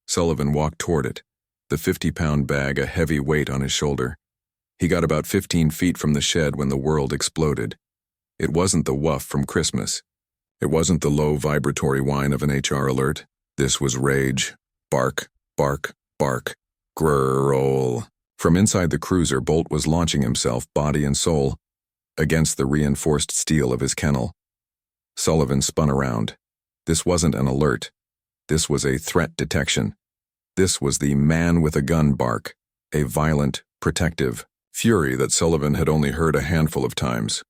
Sullivan walked toward it, the 50-pound bag a heavy weight on his shoulder. He got about 15 feet from the shed when the world exploded. It wasn't the woof from Christmas. It wasn't the low vibratory whine of an HR alert. This was rage. Bark, bark, bark. Grrrl. From inside the cruiser, Bolt was launching himself, body and soul, against the reinforced steel of his kennel. Sullivan spun around. This wasn't an alert. This was a threat detection. This was the man with a gun bark, a violent, protective fury that Sullivan had only heard a handful of times.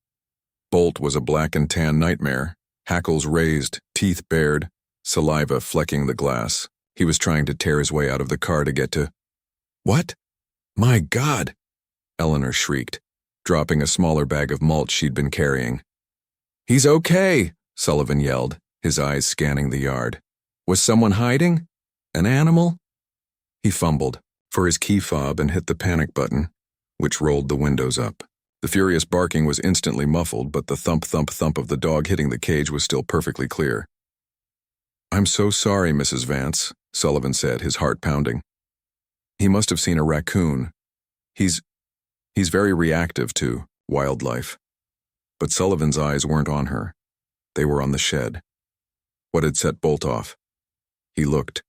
Bolt was a black and tan nightmare, hackles raised, teeth bared, saliva flecking the glass. He was trying to tear his way out of the car to get to... What? My God! Eleanor shrieked, dropping a smaller bag of mulch she'd been carrying. He's okay, Sullivan yelled, his eyes scanning the yard. Was someone hiding? An animal? He fumbled for his key fob and hit the panic button, which rolled the windows up. The furious barking was instantly muffled, but the thump, thump, thump of the dog hitting the cage was still perfectly clear. I'm so sorry, Mrs. Vance, Sullivan said, his heart pounding. He must have seen a raccoon. He's very reactive to wildlife. But Sullivan's eyes weren't on her. They were on the shed. What had set Bolt off? He looked.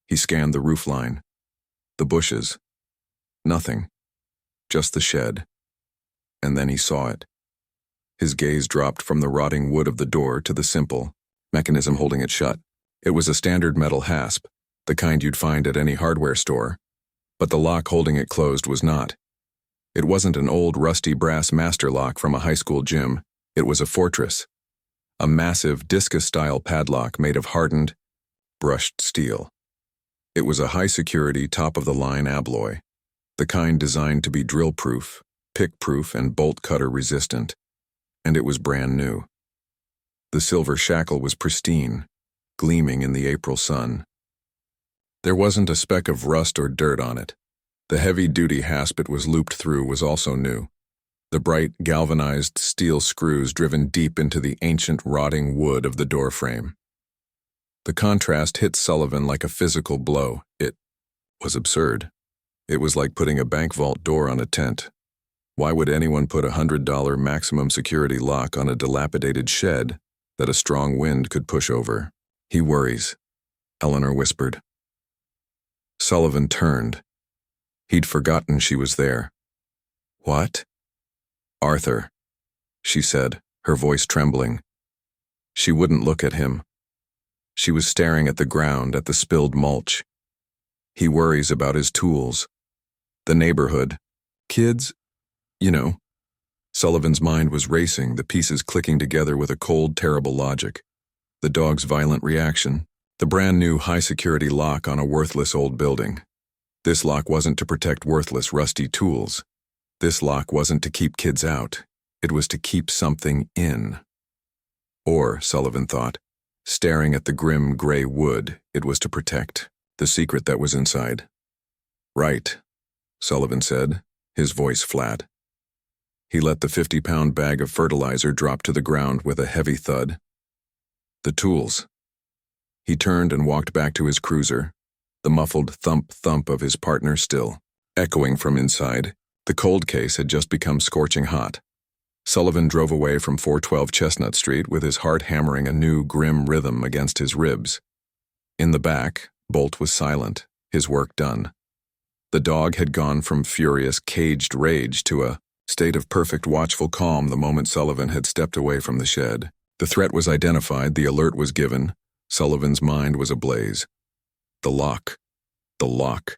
He scanned the roofline. The bushes. Nothing. Just the shed. And then he saw it. His gaze dropped from the rotting wood of the door to the simple mechanism holding it shut. It was a standard metal hasp, the kind you'd find at any hardware store, but the lock holding it closed was not. It wasn't an old rusty brass master lock from a high school gym. It was a fortress. A massive discus-style padlock made of hardened, brushed steel. It was a high-security, top-of-the-line alloy, the kind designed to be drill-proof, pick-proof, and bolt-cutter resistant, and it was brand new. The silver shackle was pristine, gleaming in the April sun. There wasn't a speck of rust or dirt on it. The heavy-duty hasp it was looped through was also new. The bright, galvanized steel screws driven deep into the ancient, rotting wood of the doorframe. The contrast hit Sullivan like a physical blow. It was absurd. It was like putting a bank vault door on a tent. Why would anyone put $100 maximum security lock on a dilapidated shed that a strong wind could push over? He worries, Eleanor whispered. Sullivan turned. He'd forgotten she was there. What? Arthur, she said, her voice trembling. She wouldn't look at him. She was staring at the ground, at the spilled mulch. He worries about his tools. The neighborhood. Kids, you know. Sullivan's mind was racing, the pieces clicking together with a cold, terrible logic. The dog's violent reaction. The brand new high-security lock on a worthless old building. This lock wasn't to protect worthless, rusty tools. This lock wasn't to keep kids out. It was to keep something in. Or, Sullivan thought, staring at the grim gray wood, it was to protect the secret that was inside. Right, Sullivan said, his voice flat. He let the 50-pound bag of fertilizer drop to the ground with a heavy thud. The tools. He turned and walked back to his cruiser, the muffled thump-thump of his partner still echoing from inside. The cold case had just become scorching hot. Sullivan drove away from 412 Chestnut Street with his heart hammering a new grim rhythm against his ribs. In the back, Bolt was silent, his work done. The dog had gone from furious, caged rage to a state of perfect watchful calm the moment Sullivan had stepped away from the shed. The threat was identified, the alert was given. Sullivan's mind was ablaze. The lock. The lock.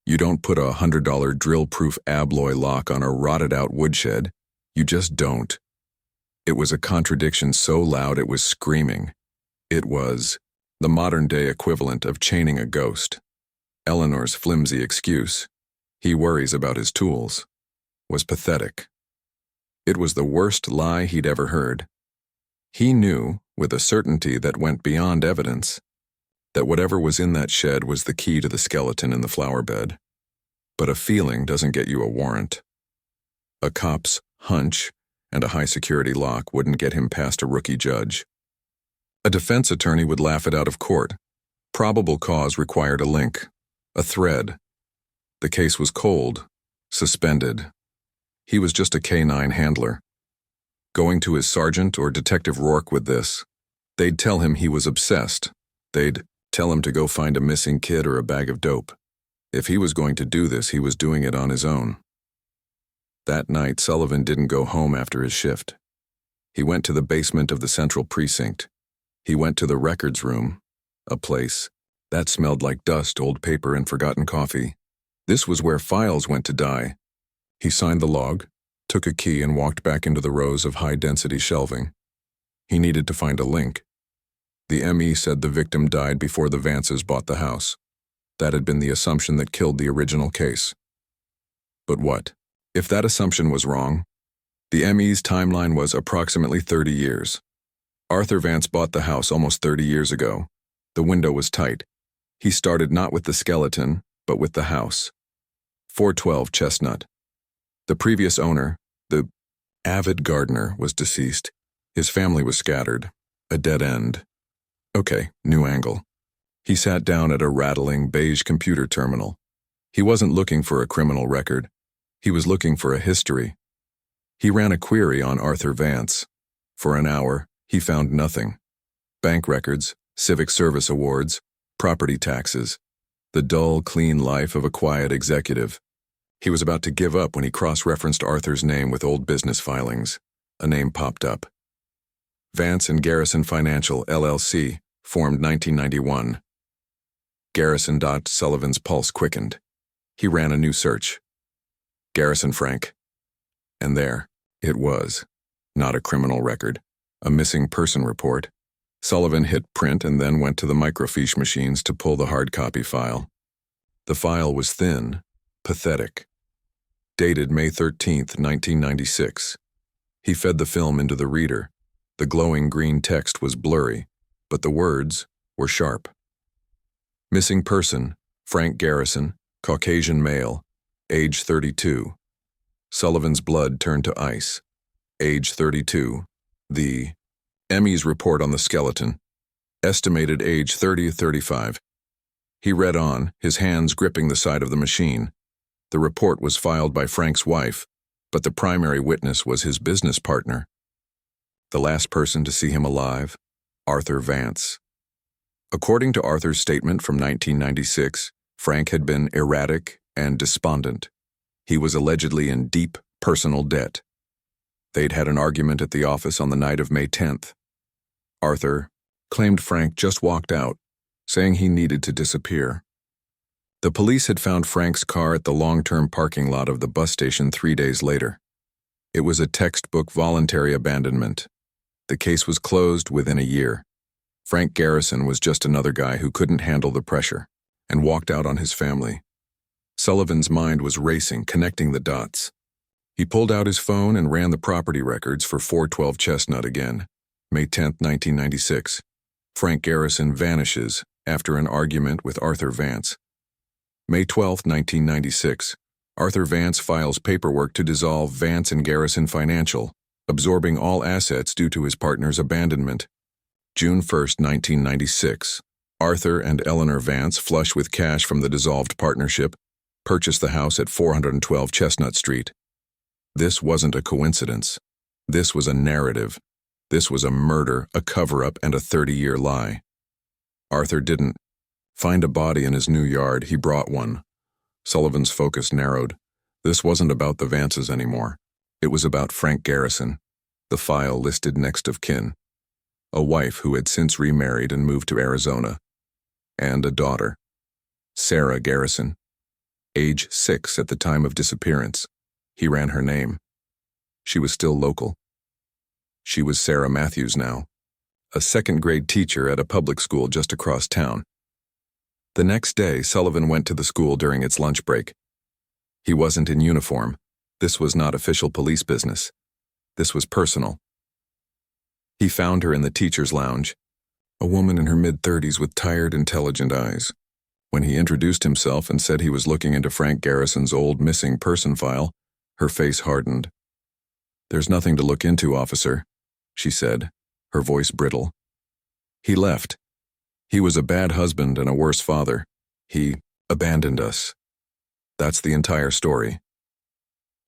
You don't put a $100 drill-proof alloy lock on a rotted-out woodshed. You just don't. It was a contradiction so loud it was screaming. It was the modern-day equivalent of chaining a ghost. Eleanor's flimsy excuse, he worries about his tools, was pathetic. It was the worst lie he'd ever heard. He knew, with a certainty that went beyond evidence, that whatever was in that shed was the key to the skeleton in the flower bed. But a feeling doesn't get you a warrant. A cop's hunch and a high-security lock wouldn't get him past a rookie judge. A defense attorney would laugh it out of court. Probable cause required a link, a thread. The case was cold, suspended. He was just a K-9 handler. Going to his sergeant or Detective Rourke with this, they'd tell him he was obsessed. They'd tell him to go find a missing kid or a bag of dope. If he was going to do this, he was doing it on his own. That night, Sullivan didn't go home after his shift. He went to the basement of the central precinct. He went to the records room, a place that smelled like dust, old paper, and forgotten coffee. This was where files went to die. He signed the log, took a key, and walked back into the rows of high-density shelving. He needed to find a link. The ME said the victim died before the Vances bought the house. That had been the assumption that killed the original case. But what? If that assumption was wrong, the ME's timeline was approximately 30 years. Arthur Vance bought the house almost 30 years ago. The window was tight. He started not with the skeleton, but with the house. 412 Chestnut. The previous owner, the avid gardener, was deceased. His family was scattered. A dead end. Okay, new angle. He sat down at a rattling beige computer terminal. He wasn't looking for a criminal record. He was looking for a history. He ran a query on Arthur Vance. For an hour, he found nothing. Bank records, civic service awards, property taxes. The dull, clean life of a quiet executive. He was about to give up when he cross-referenced Arthur's name with old business filings. A name popped up. Vance and Garrison Financial, LLC, formed 1991. Garrison. Sullivan's pulse quickened. He ran a new search. Garrison Frank. And there, it was. Not a criminal record. A missing person report. Sullivan hit print and then went to the microfiche machines to pull the hard copy file. The file was thin, pathetic. Dated May 13th, 1996. He fed the film into the reader. The glowing green text was blurry, but the words were sharp. Missing person, Frank Garrison, Caucasian male, age 32. Sullivan's blood turned to ice. Age 32. The ME's report on the skeleton. Estimated age 30-35. He read on, his hands gripping the side of the machine. The report was filed by Frank's wife, but the primary witness was his business partner. The last person to see him alive, Arthur Vance. According to Arthur's statement from 1996, Frank had been erratic and despondent. He was allegedly in deep personal debt. They'd had an argument at the office on the night of May 10th. Arthur claimed Frank just walked out, saying he needed to disappear. The police had found Frank's car at the long-term parking lot of the bus station 3 days later. It was a textbook voluntary abandonment. The case was closed within a year. Frank Garrison was just another guy who couldn't handle the pressure and walked out on his family. Sullivan's mind was racing, connecting the dots. He pulled out his phone and ran the property records for 412 Chestnut again. May 10th, 1996. Frank Garrison vanishes after an argument with Arthur Vance. May 12, 1996. Arthur Vance files paperwork to dissolve Vance and Garrison Financial, absorbing all assets due to his partner's abandonment. June 1, 1996. Arthur and Eleanor Vance, flush with cash from the dissolved partnership, purchased the house at 412 Chestnut Street. This wasn't a coincidence. This was a narrative. This was a murder, a cover-up, and a 30-year lie. Arthur didn't find a body in his new yard, he brought one. Sullivan's focus narrowed. This wasn't about the Vances anymore. It was about Frank Garrison. The file listed next of kin. A wife who had since remarried and moved to Arizona. And a daughter, Sarah Garrison. Age 6 at the time of disappearance. He ran her name. She was still local. She was Sarah Matthews now, a second-grade teacher at a public school just across town. The next day, Sullivan went to the school during its lunch break. He wasn't in uniform. This was not official police business. This was personal. He found her in the teacher's lounge, a woman in her mid-30s with tired, intelligent eyes. When he introduced himself and said he was looking into Frank Garrison's old missing person file, her face hardened. "There's nothing to look into, officer," she said, her voice brittle. "He left. He was a bad husband and a worse father. He abandoned us. That's the entire story."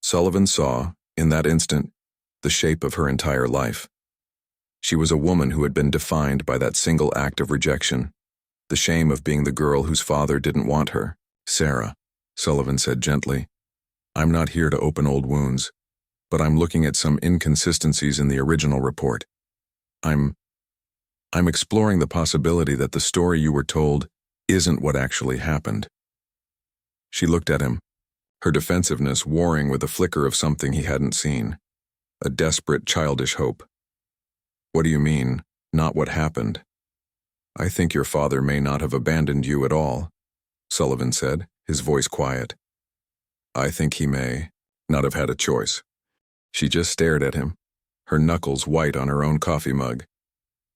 Sullivan saw, in that instant, the shape of her entire life. She was a woman who had been defined by that single act of rejection, the shame of being the girl whose father didn't want her. "Sarah," Sullivan said gently, "I'm not here to open old wounds, but I'm looking at some inconsistencies in the original report. I'm exploring the possibility that the story you were told isn't what actually happened." She looked at him, her defensiveness warring with a flicker of something he hadn't seen, a desperate, childish hope. "What do you mean, not what happened?" "I think your father may not have abandoned you at all," Sullivan said, his voice quiet. "I think he may not have had a choice." She just stared at him, her knuckles white on her own coffee mug.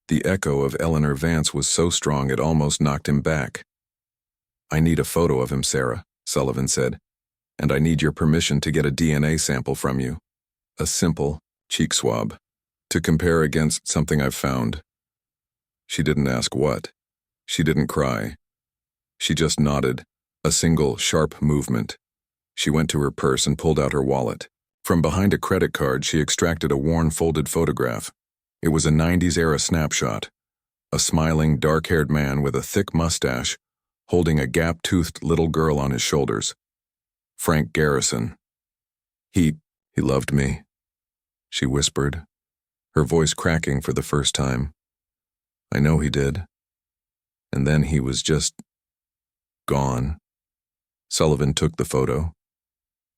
The echo of Eleanor Vance was so strong it almost knocked him back. "I need a photo of him, Sarah," Sullivan said, "and I need your permission to get a DNA sample from you. A simple cheek swab, to compare against something I've found." She didn't ask what. She didn't cry. She just nodded, a single sharp movement. She went to her purse and pulled out her wallet. From behind a credit card, she extracted a worn, folded photograph. It was a 90s-era snapshot. A smiling, dark-haired man with a thick mustache, holding a gap-toothed little girl on his shoulders. Frank Garrison. He loved me," she whispered, her voice cracking for the first time. "I know he did. And then he was just gone." Sullivan took the photo.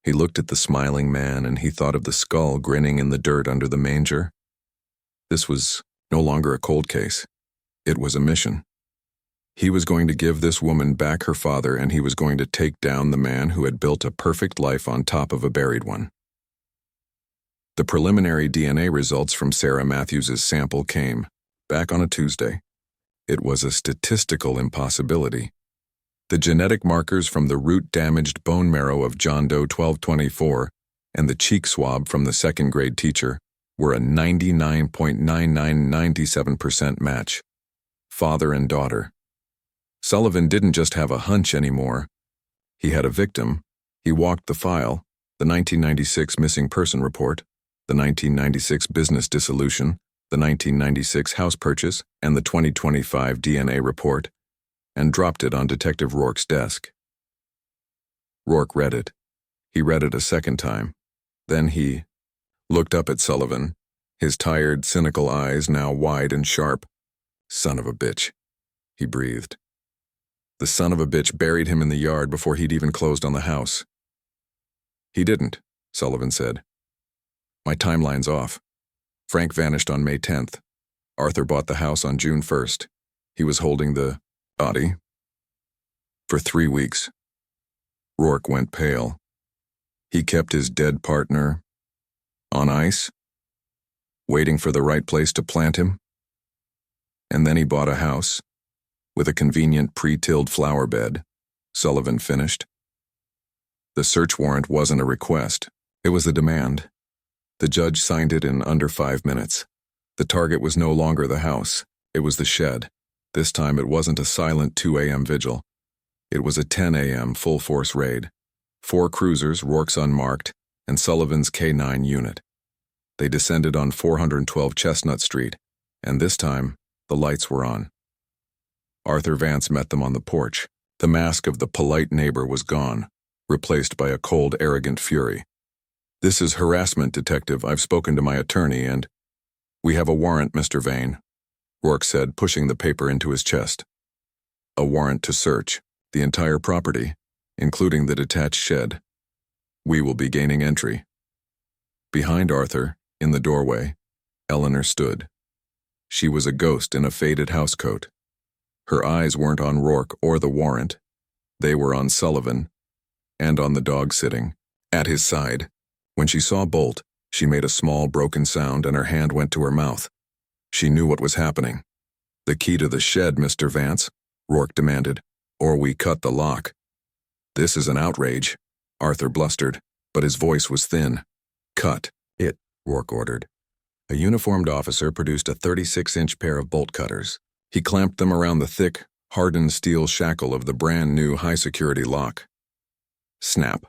He looked at the smiling man and he thought of the skull grinning in the dirt under the manger. This was no longer a cold case. It was a mission. He was going to give this woman back her father, and he was going to take down the man who had built a perfect life on top of a buried one. The preliminary DNA results from Sarah Matthews's sample came, back on a Tuesday. It was a statistical impossibility. The genetic markers from the root-damaged bone marrow of John Doe 1224 and the cheek swab from the second-grade teacher were a 99.9997% match. Father and daughter. Sullivan didn't just have a hunch anymore. He had a victim. He walked the file, the 1996 missing person report, the 1996 business dissolution, the 1996 house purchase, and the 2025 DNA report, and dropped it on Detective Rourke's desk. Rourke read it. He read it a second time. Then he looked up at Sullivan, his tired, cynical eyes now wide and sharp. "Son of a bitch," he breathed. The son of a bitch buried him in the yard before he'd even closed on the house. "He didn't," Sullivan said. "My timeline's off. Frank vanished on May 10th. Arthur bought the house on June 1st. He was holding the body for 3 weeks. Rourke went pale. He kept his dead partner on ice, waiting for the right place to plant him. And then he bought a house with a convenient pre-tilled flower bed," Sullivan finished. The search warrant wasn't a request. It was a demand. The judge signed it in under 5 minutes. The target was no longer the house. It was the shed. This time it wasn't a silent 2 a.m. vigil. It was a 10 a.m. full-force raid. 4 cruisers, Rourke's unmarked, and Sullivan's K-9 unit. They descended on 412 Chestnut Street, and this time, the lights were on. Arthur Vance met them on the porch. The mask of the polite neighbor was gone, replaced by a cold, arrogant fury. "This is harassment, Detective. I've spoken to my attorney and—" "We have a warrant, Mr. Vane," Rourke said, pushing the paper into his chest. "A warrant to search the entire property, including the detached shed. We will be gaining entry." Behind Arthur, in the doorway, Eleanor stood. She was a ghost in a faded housecoat. Her eyes weren't on Rourke or the warrant. They were on Sullivan, and on the dog sitting at his side. When she saw Bolt, she made a small, broken sound and her hand went to her mouth. She knew what was happening. "The key to the shed, Mr. Vance," Rourke demanded, "or we cut the lock." "This is an outrage," Arthur blustered, but his voice was thin. "Cut it Rourke ordered. A uniformed officer produced a 36-inch pair of bolt cutters. He clamped them around the thick, hardened steel shackle of the brand-new high-security lock. Snap.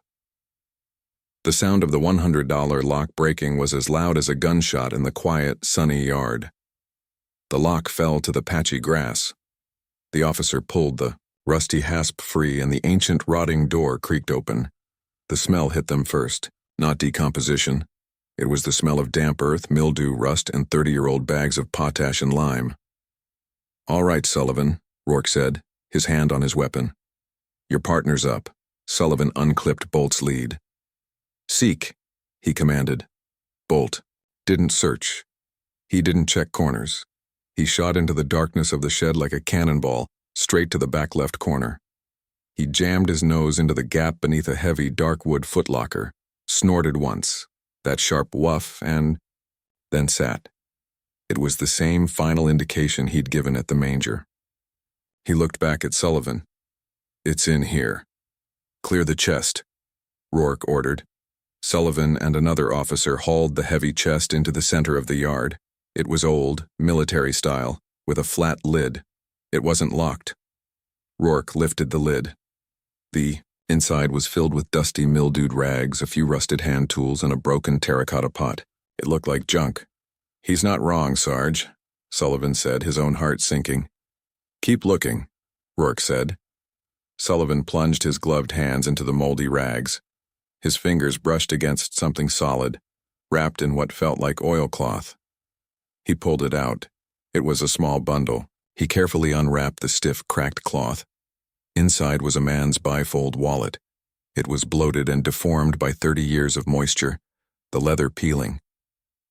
The sound of the $100 lock breaking was as loud as a gunshot in the quiet, sunny yard. The lock fell to the patchy grass. The officer pulled the rusty hasp free and the ancient, rotting door creaked open. The smell hit them first, not decomposition. It was the smell of damp earth, mildew, rust, and 30-year-old bags of potash and lime. "All right, Sullivan," Rourke said, his hand on his weapon. "Your partner's up." Sullivan unclipped Bolt's lead. "Seek," he commanded. Bolt didn't search. He didn't check corners. He shot into the darkness of the shed like a cannonball, straight to the back left corner. He jammed his nose into the gap beneath a heavy, dark wood footlocker, snorted once, that sharp woof, and then sat. It was the same final indication he'd given at the manger. He looked back at Sullivan. "It's in here." "Clear the chest," Rourke ordered. Sullivan and another officer hauled the heavy chest into the center of the yard. It was old, military style, with a flat lid. It wasn't locked. Rourke lifted the lid. The inside was filled with dusty, mildewed rags, a few rusted hand tools, and a broken terracotta pot. It looked like junk. "He's not wrong, Sarge," Sullivan said, his own heart sinking. "Keep looking," Rourke said. Sullivan plunged his gloved hands into the moldy rags. His fingers brushed against something solid, wrapped in what felt like oilcloth. He pulled it out. It was a small bundle. He carefully unwrapped the stiff, cracked cloth. Inside was a man's bifold wallet. It was bloated and deformed by 30 years of moisture, the leather peeling.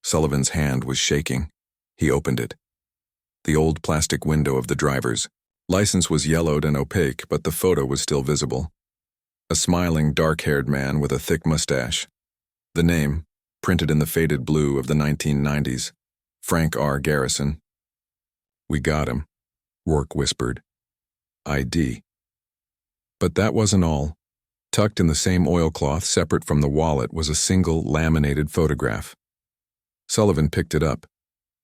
Sullivan's hand was shaking. He opened it. The old plastic window of the driver's license was yellowed and opaque, but the photo was still visible. A smiling, dark-haired man with a thick mustache. The name, printed in the faded blue of the 1990s, Frank R. Garrison. "We got him," Rourke whispered. "ID." But that wasn't all. Tucked in the same oilcloth separate from the wallet was a single laminated photograph. Sullivan picked it up.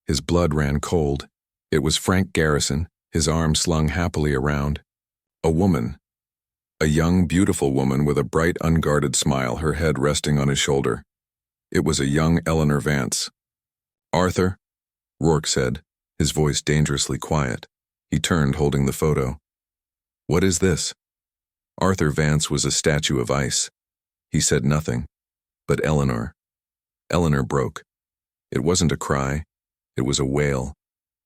His blood ran cold. It was Frank Garrison, his arm slung happily around. A woman. A young, beautiful woman with a bright, unguarded smile, her head resting on his shoulder. It was a young Eleanor Vance. "Arthur," Rourke said, his voice dangerously quiet. He turned, holding the photo. "What is this?" Arthur Vance was a statue of ice. He said nothing. But Eleanor broke. It wasn't a cry. It was a wail.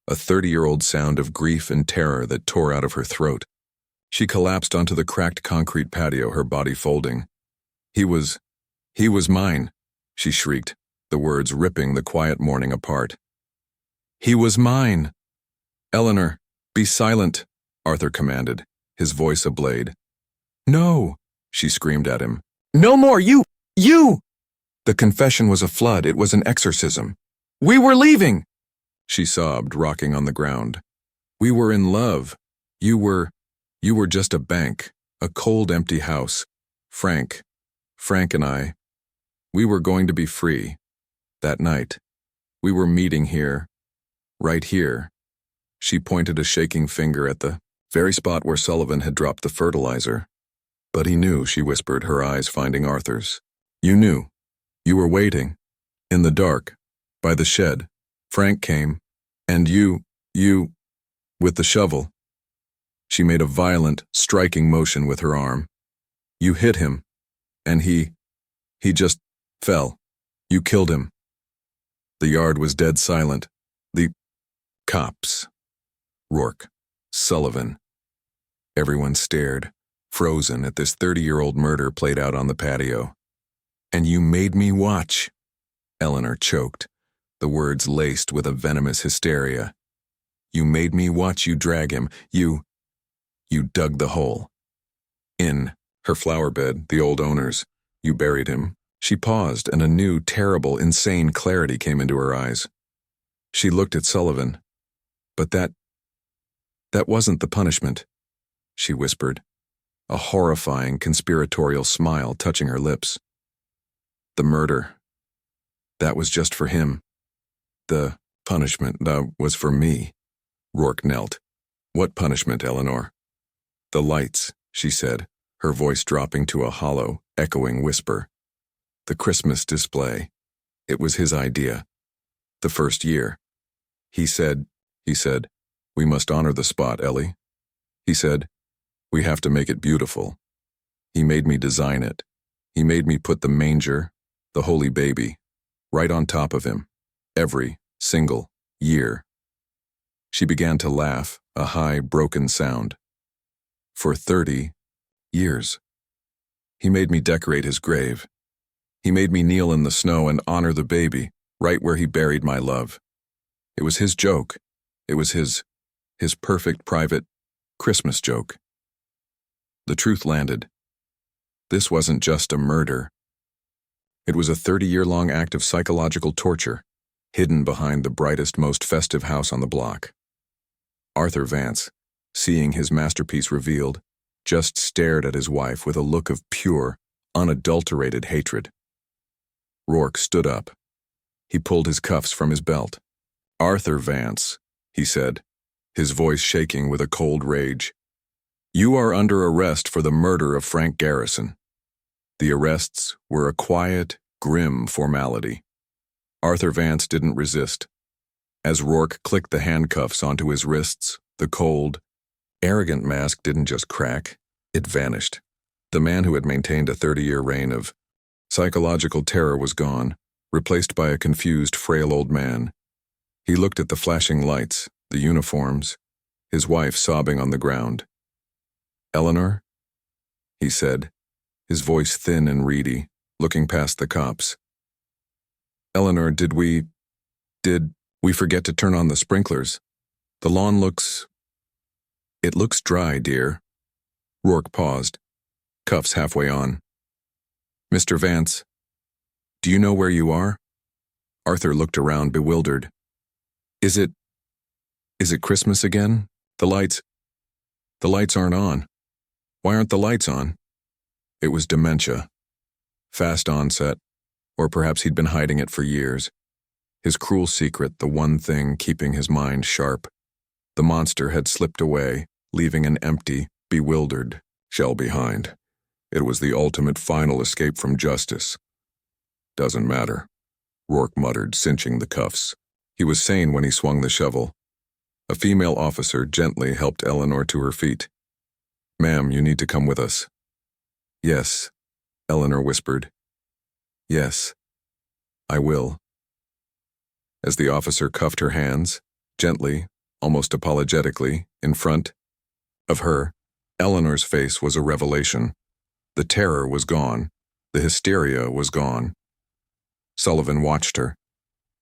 A 30-year-old sound of grief and terror that tore out of her throat. She collapsed onto the cracked concrete patio, her body folding. He was mine," she shrieked, the words ripping the quiet morning apart. "He was mine." "Eleanor, be silent," Arthur commanded, his voice a blade. "No," she screamed at him. "No more, you! The confession was a flood, it was an exorcism. "We were leaving," she sobbed, rocking on the ground. "We were in love. You were just a bank, a cold, empty house. Frank and I, we were going to be free. That night, we were meeting here, right here." She pointed a shaking finger at the very spot where Sullivan had dropped the fertilizer. "But he knew," she whispered, her eyes finding Arthur's. "You knew. You were waiting. In the dark. By the shed. Frank came. And you, with the shovel." She made a violent, striking motion with her arm. "You hit him. And he just fell. You killed him." The yard was dead silent. The cops. Rourke. Sullivan. Everyone stared, frozen at this 30-year-old murder played out on the patio. "And you made me watch," Eleanor choked, the words laced with a venomous hysteria. "You made me watch you drag him. You dug the hole. In her flower bed, the old owner's. You buried him." She paused, and a new, terrible, insane clarity came into her eyes. She looked at Sullivan. "But that wasn't the punishment," she whispered, a horrifying, conspiratorial smile touching her lips. "The murder. That was just for him. The punishment, that was for me. Rourke knelt. What punishment, Eleanor? The lights, she said, her voice dropping to a hollow, echoing whisper. The Christmas display. It was his idea. The first year. He said, we must honor the spot, Ellie. He said, we have to make it beautiful. He made me design it. He made me put the manger, the holy baby, right on top of him, every single year. She began to laugh, a high, broken sound. For 30 years. He made me decorate his grave. He made me kneel in the snow and honor the baby, right where he buried my love. It was his joke. It was his perfect private Christmas joke. The truth landed. This wasn't just a murder. It was a 30-year-long act of psychological torture, hidden behind the brightest, most festive house on the block. Arthur Vance, seeing his masterpiece revealed, just stared at his wife with a look of pure, unadulterated hatred. Rourke stood up. He pulled his cuffs from his belt. Arthur Vance, he said, his voice shaking with a cold rage. You are under arrest for the murder of Frank Garrison. The arrests were a quiet, grim formality. Arthur Vance didn't resist. As Rourke clicked the handcuffs onto his wrists, the cold, arrogant mask didn't just crack, it vanished. The man who had maintained a 30-year reign of psychological terror was gone, replaced by a confused, frail old man. He looked at the flashing lights, the uniforms, his wife sobbing on the ground. Eleanor? He said, his voice thin and reedy, looking past the cops. Eleanor, did we forget to turn on the sprinklers? The lawn It looks dry, dear. Rourke paused, cuffs halfway on. Mr. Vance, do you know where you are? Arthur looked around, bewildered. Is it Christmas again? The lights aren't on. Why aren't the lights on? It was dementia. Fast onset, or perhaps he'd been hiding it for years. His cruel secret, the one thing keeping his mind sharp. The monster had slipped away, leaving an empty, bewildered shell behind. It was the ultimate final escape from justice. Doesn't matter, Rourke muttered, cinching the cuffs. He was sane when he swung the shovel. A female officer gently helped Eleanor to her feet. Ma'am, you need to come with us. Yes, Eleanor whispered. Yes, I will. As the officer cuffed her hands, gently, almost apologetically, in front of her, Eleanor's face was a revelation. The terror was gone. The hysteria was gone. Sullivan watched her.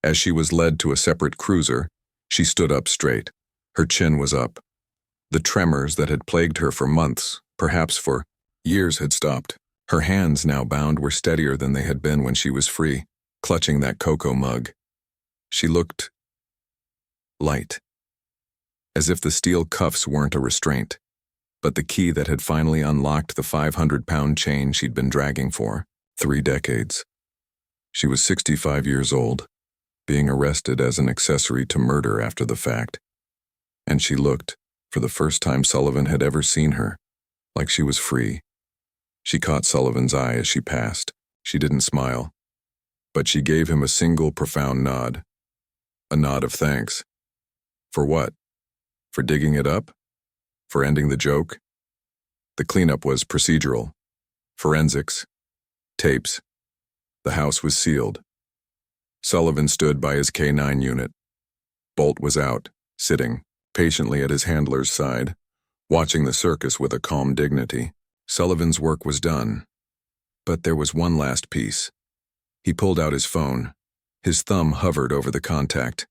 As she was led to a separate cruiser, she stood up straight. Her chin was up. The tremors that had plagued her for months, perhaps for years, had stopped. Her hands, now bound, were steadier than they had been when she was free, clutching that cocoa mug. She looked light, as if the steel cuffs weren't a restraint, but the key that had finally unlocked the 500-pound chain she'd been dragging for 3 decades. She was 65 years old, being arrested as an accessory to murder after the fact. And she looked, for the first time Sullivan had ever seen her, like she was free. She caught Sullivan's eye as she passed. She didn't smile, but she gave him a single profound nod. A nod of thanks. For what? For digging it up? For ending the joke? The cleanup was procedural. Forensics. Tapes. The house was sealed. Sullivan stood by his K9 unit. Bolt was out, sitting patiently at his handler's side, watching the circus with a calm dignity. Sullivan's work was done. But there was one last piece. He pulled out his phone. His thumb hovered over the contact.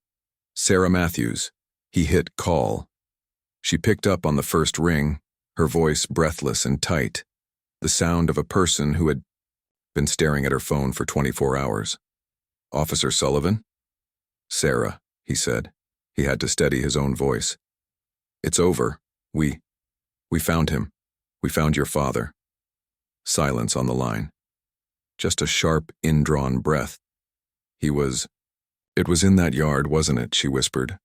Sarah Matthews. He hit call. She picked up on the first ring, her voice breathless and tight, the sound of a person who had been staring at her phone for 24 hours. Officer Sullivan? Sarah, he said. He had to steady his own voice. It's over. We found him. We found your father. Silence on the line. Just a sharp, indrawn breath. It was in that yard, wasn't it?" she whispered.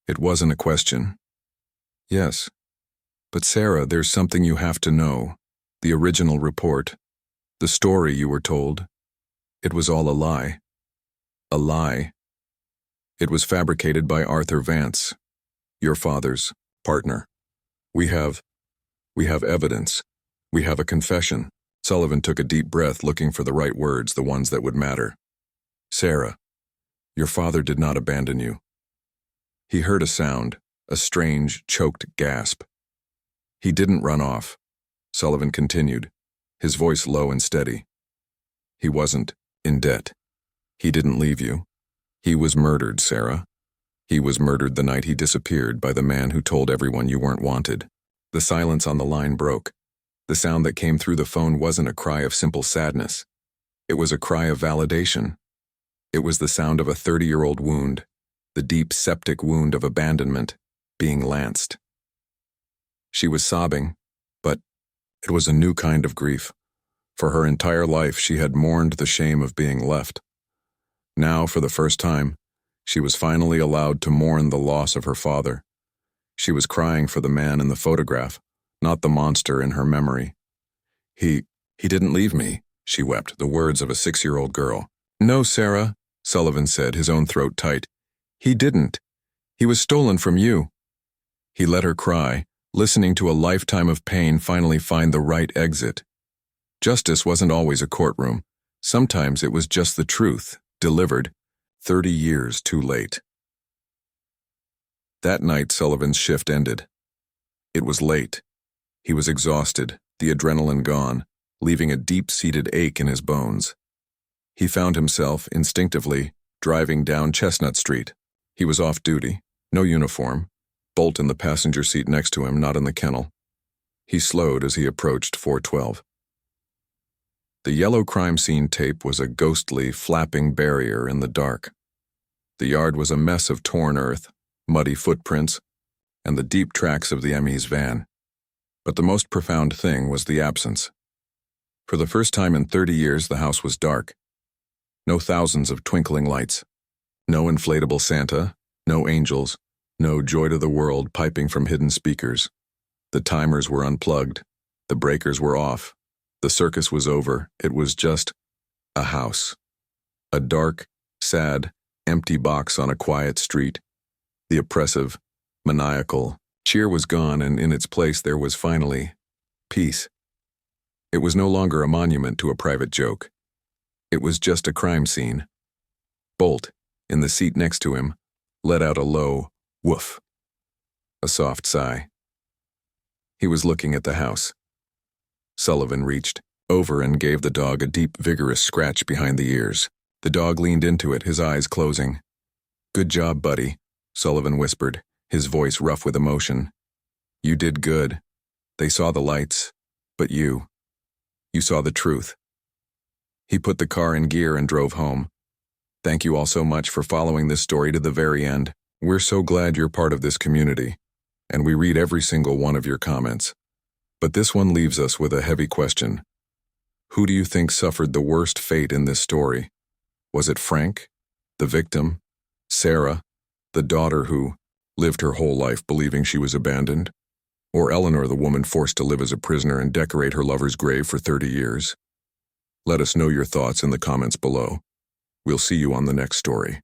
It wasn't a question. "Yes. But Sarah, there's something you have to know. The original report. The story you were told. It was all a lie. A lie. It was fabricated by Arthur Vance, your father's partner. We have evidence. We have a confession." Sullivan took a deep breath, looking for the right words, the ones that would matter. "Sarah, your father did not abandon you." He heard a sound, a strange, choked gasp. "He didn't run off," Sullivan continued, his voice low and steady. "He wasn't in debt. He didn't leave you. He was murdered, Sarah. He was murdered the night he disappeared by the man who told everyone you weren't wanted." The silence on the line broke. The sound that came through the phone wasn't a cry of simple sadness. It was a cry of validation. It was the sound of a 30-year-old wound, the deep septic wound of abandonment, being lanced. She was sobbing, but it was a new kind of grief. For her entire life, she had mourned the shame of being left. Now, for the first time, she was finally allowed to mourn the loss of her father. She was crying for the man in the photograph, not the monster in her memory. He didn't leave me," she wept, the words of a 6-year-old girl. "No, Sarah," Sullivan said, his own throat tight. "He didn't. He was stolen from you." He let her cry, listening to a lifetime of pain finally find the right exit. Justice wasn't always a courtroom. Sometimes it was just the truth, delivered, 30 years too late. That night, Sullivan's shift ended. It was late. He was exhausted, the adrenaline gone, leaving a deep-seated ache in his bones. He found himself, instinctively, driving down Chestnut Street. He was off duty, no uniform, Bolt in the passenger seat next to him, not in the kennel. He slowed as he approached 412. The yellow crime scene tape was a ghostly, flapping barrier in the dark. The yard was a mess of torn earth, muddy footprints, and the deep tracks of the ME's van. But the most profound thing was the absence. For the first time in 30 years, the house was dark. No thousands of twinkling lights. No inflatable Santa, no angels, no joy to the world piping from hidden speakers. The timers were unplugged. The breakers were off. The circus was over. It was just a house. A dark, sad, empty box on a quiet street. The oppressive, maniacal cheer was gone, and in its place there was finally peace. It was no longer a monument to a private joke. It was just a crime scene. Bolt, in the seat next to him, let out a low woof. A soft sigh. He was looking at the house. Sullivan reached over and gave the dog a deep, vigorous scratch behind the ears. The dog leaned into it, his eyes closing. "Good job, buddy," Sullivan whispered, his voice rough with emotion. "You did good. They saw the lights, but you saw the truth." He put the car in gear and drove home. "Thank you all so much for following this story to the very end. We're so glad you're part of this community, and we read every single one of your comments. But this one leaves us with a heavy question. Who do you think suffered the worst fate in this story? Was it Frank, the victim, Sarah, the daughter who lived her whole life believing she was abandoned, or Eleanor, the woman forced to live as a prisoner and decorate her lover's grave for 30 years? Let us know your thoughts in the comments below. We'll see you on the next story.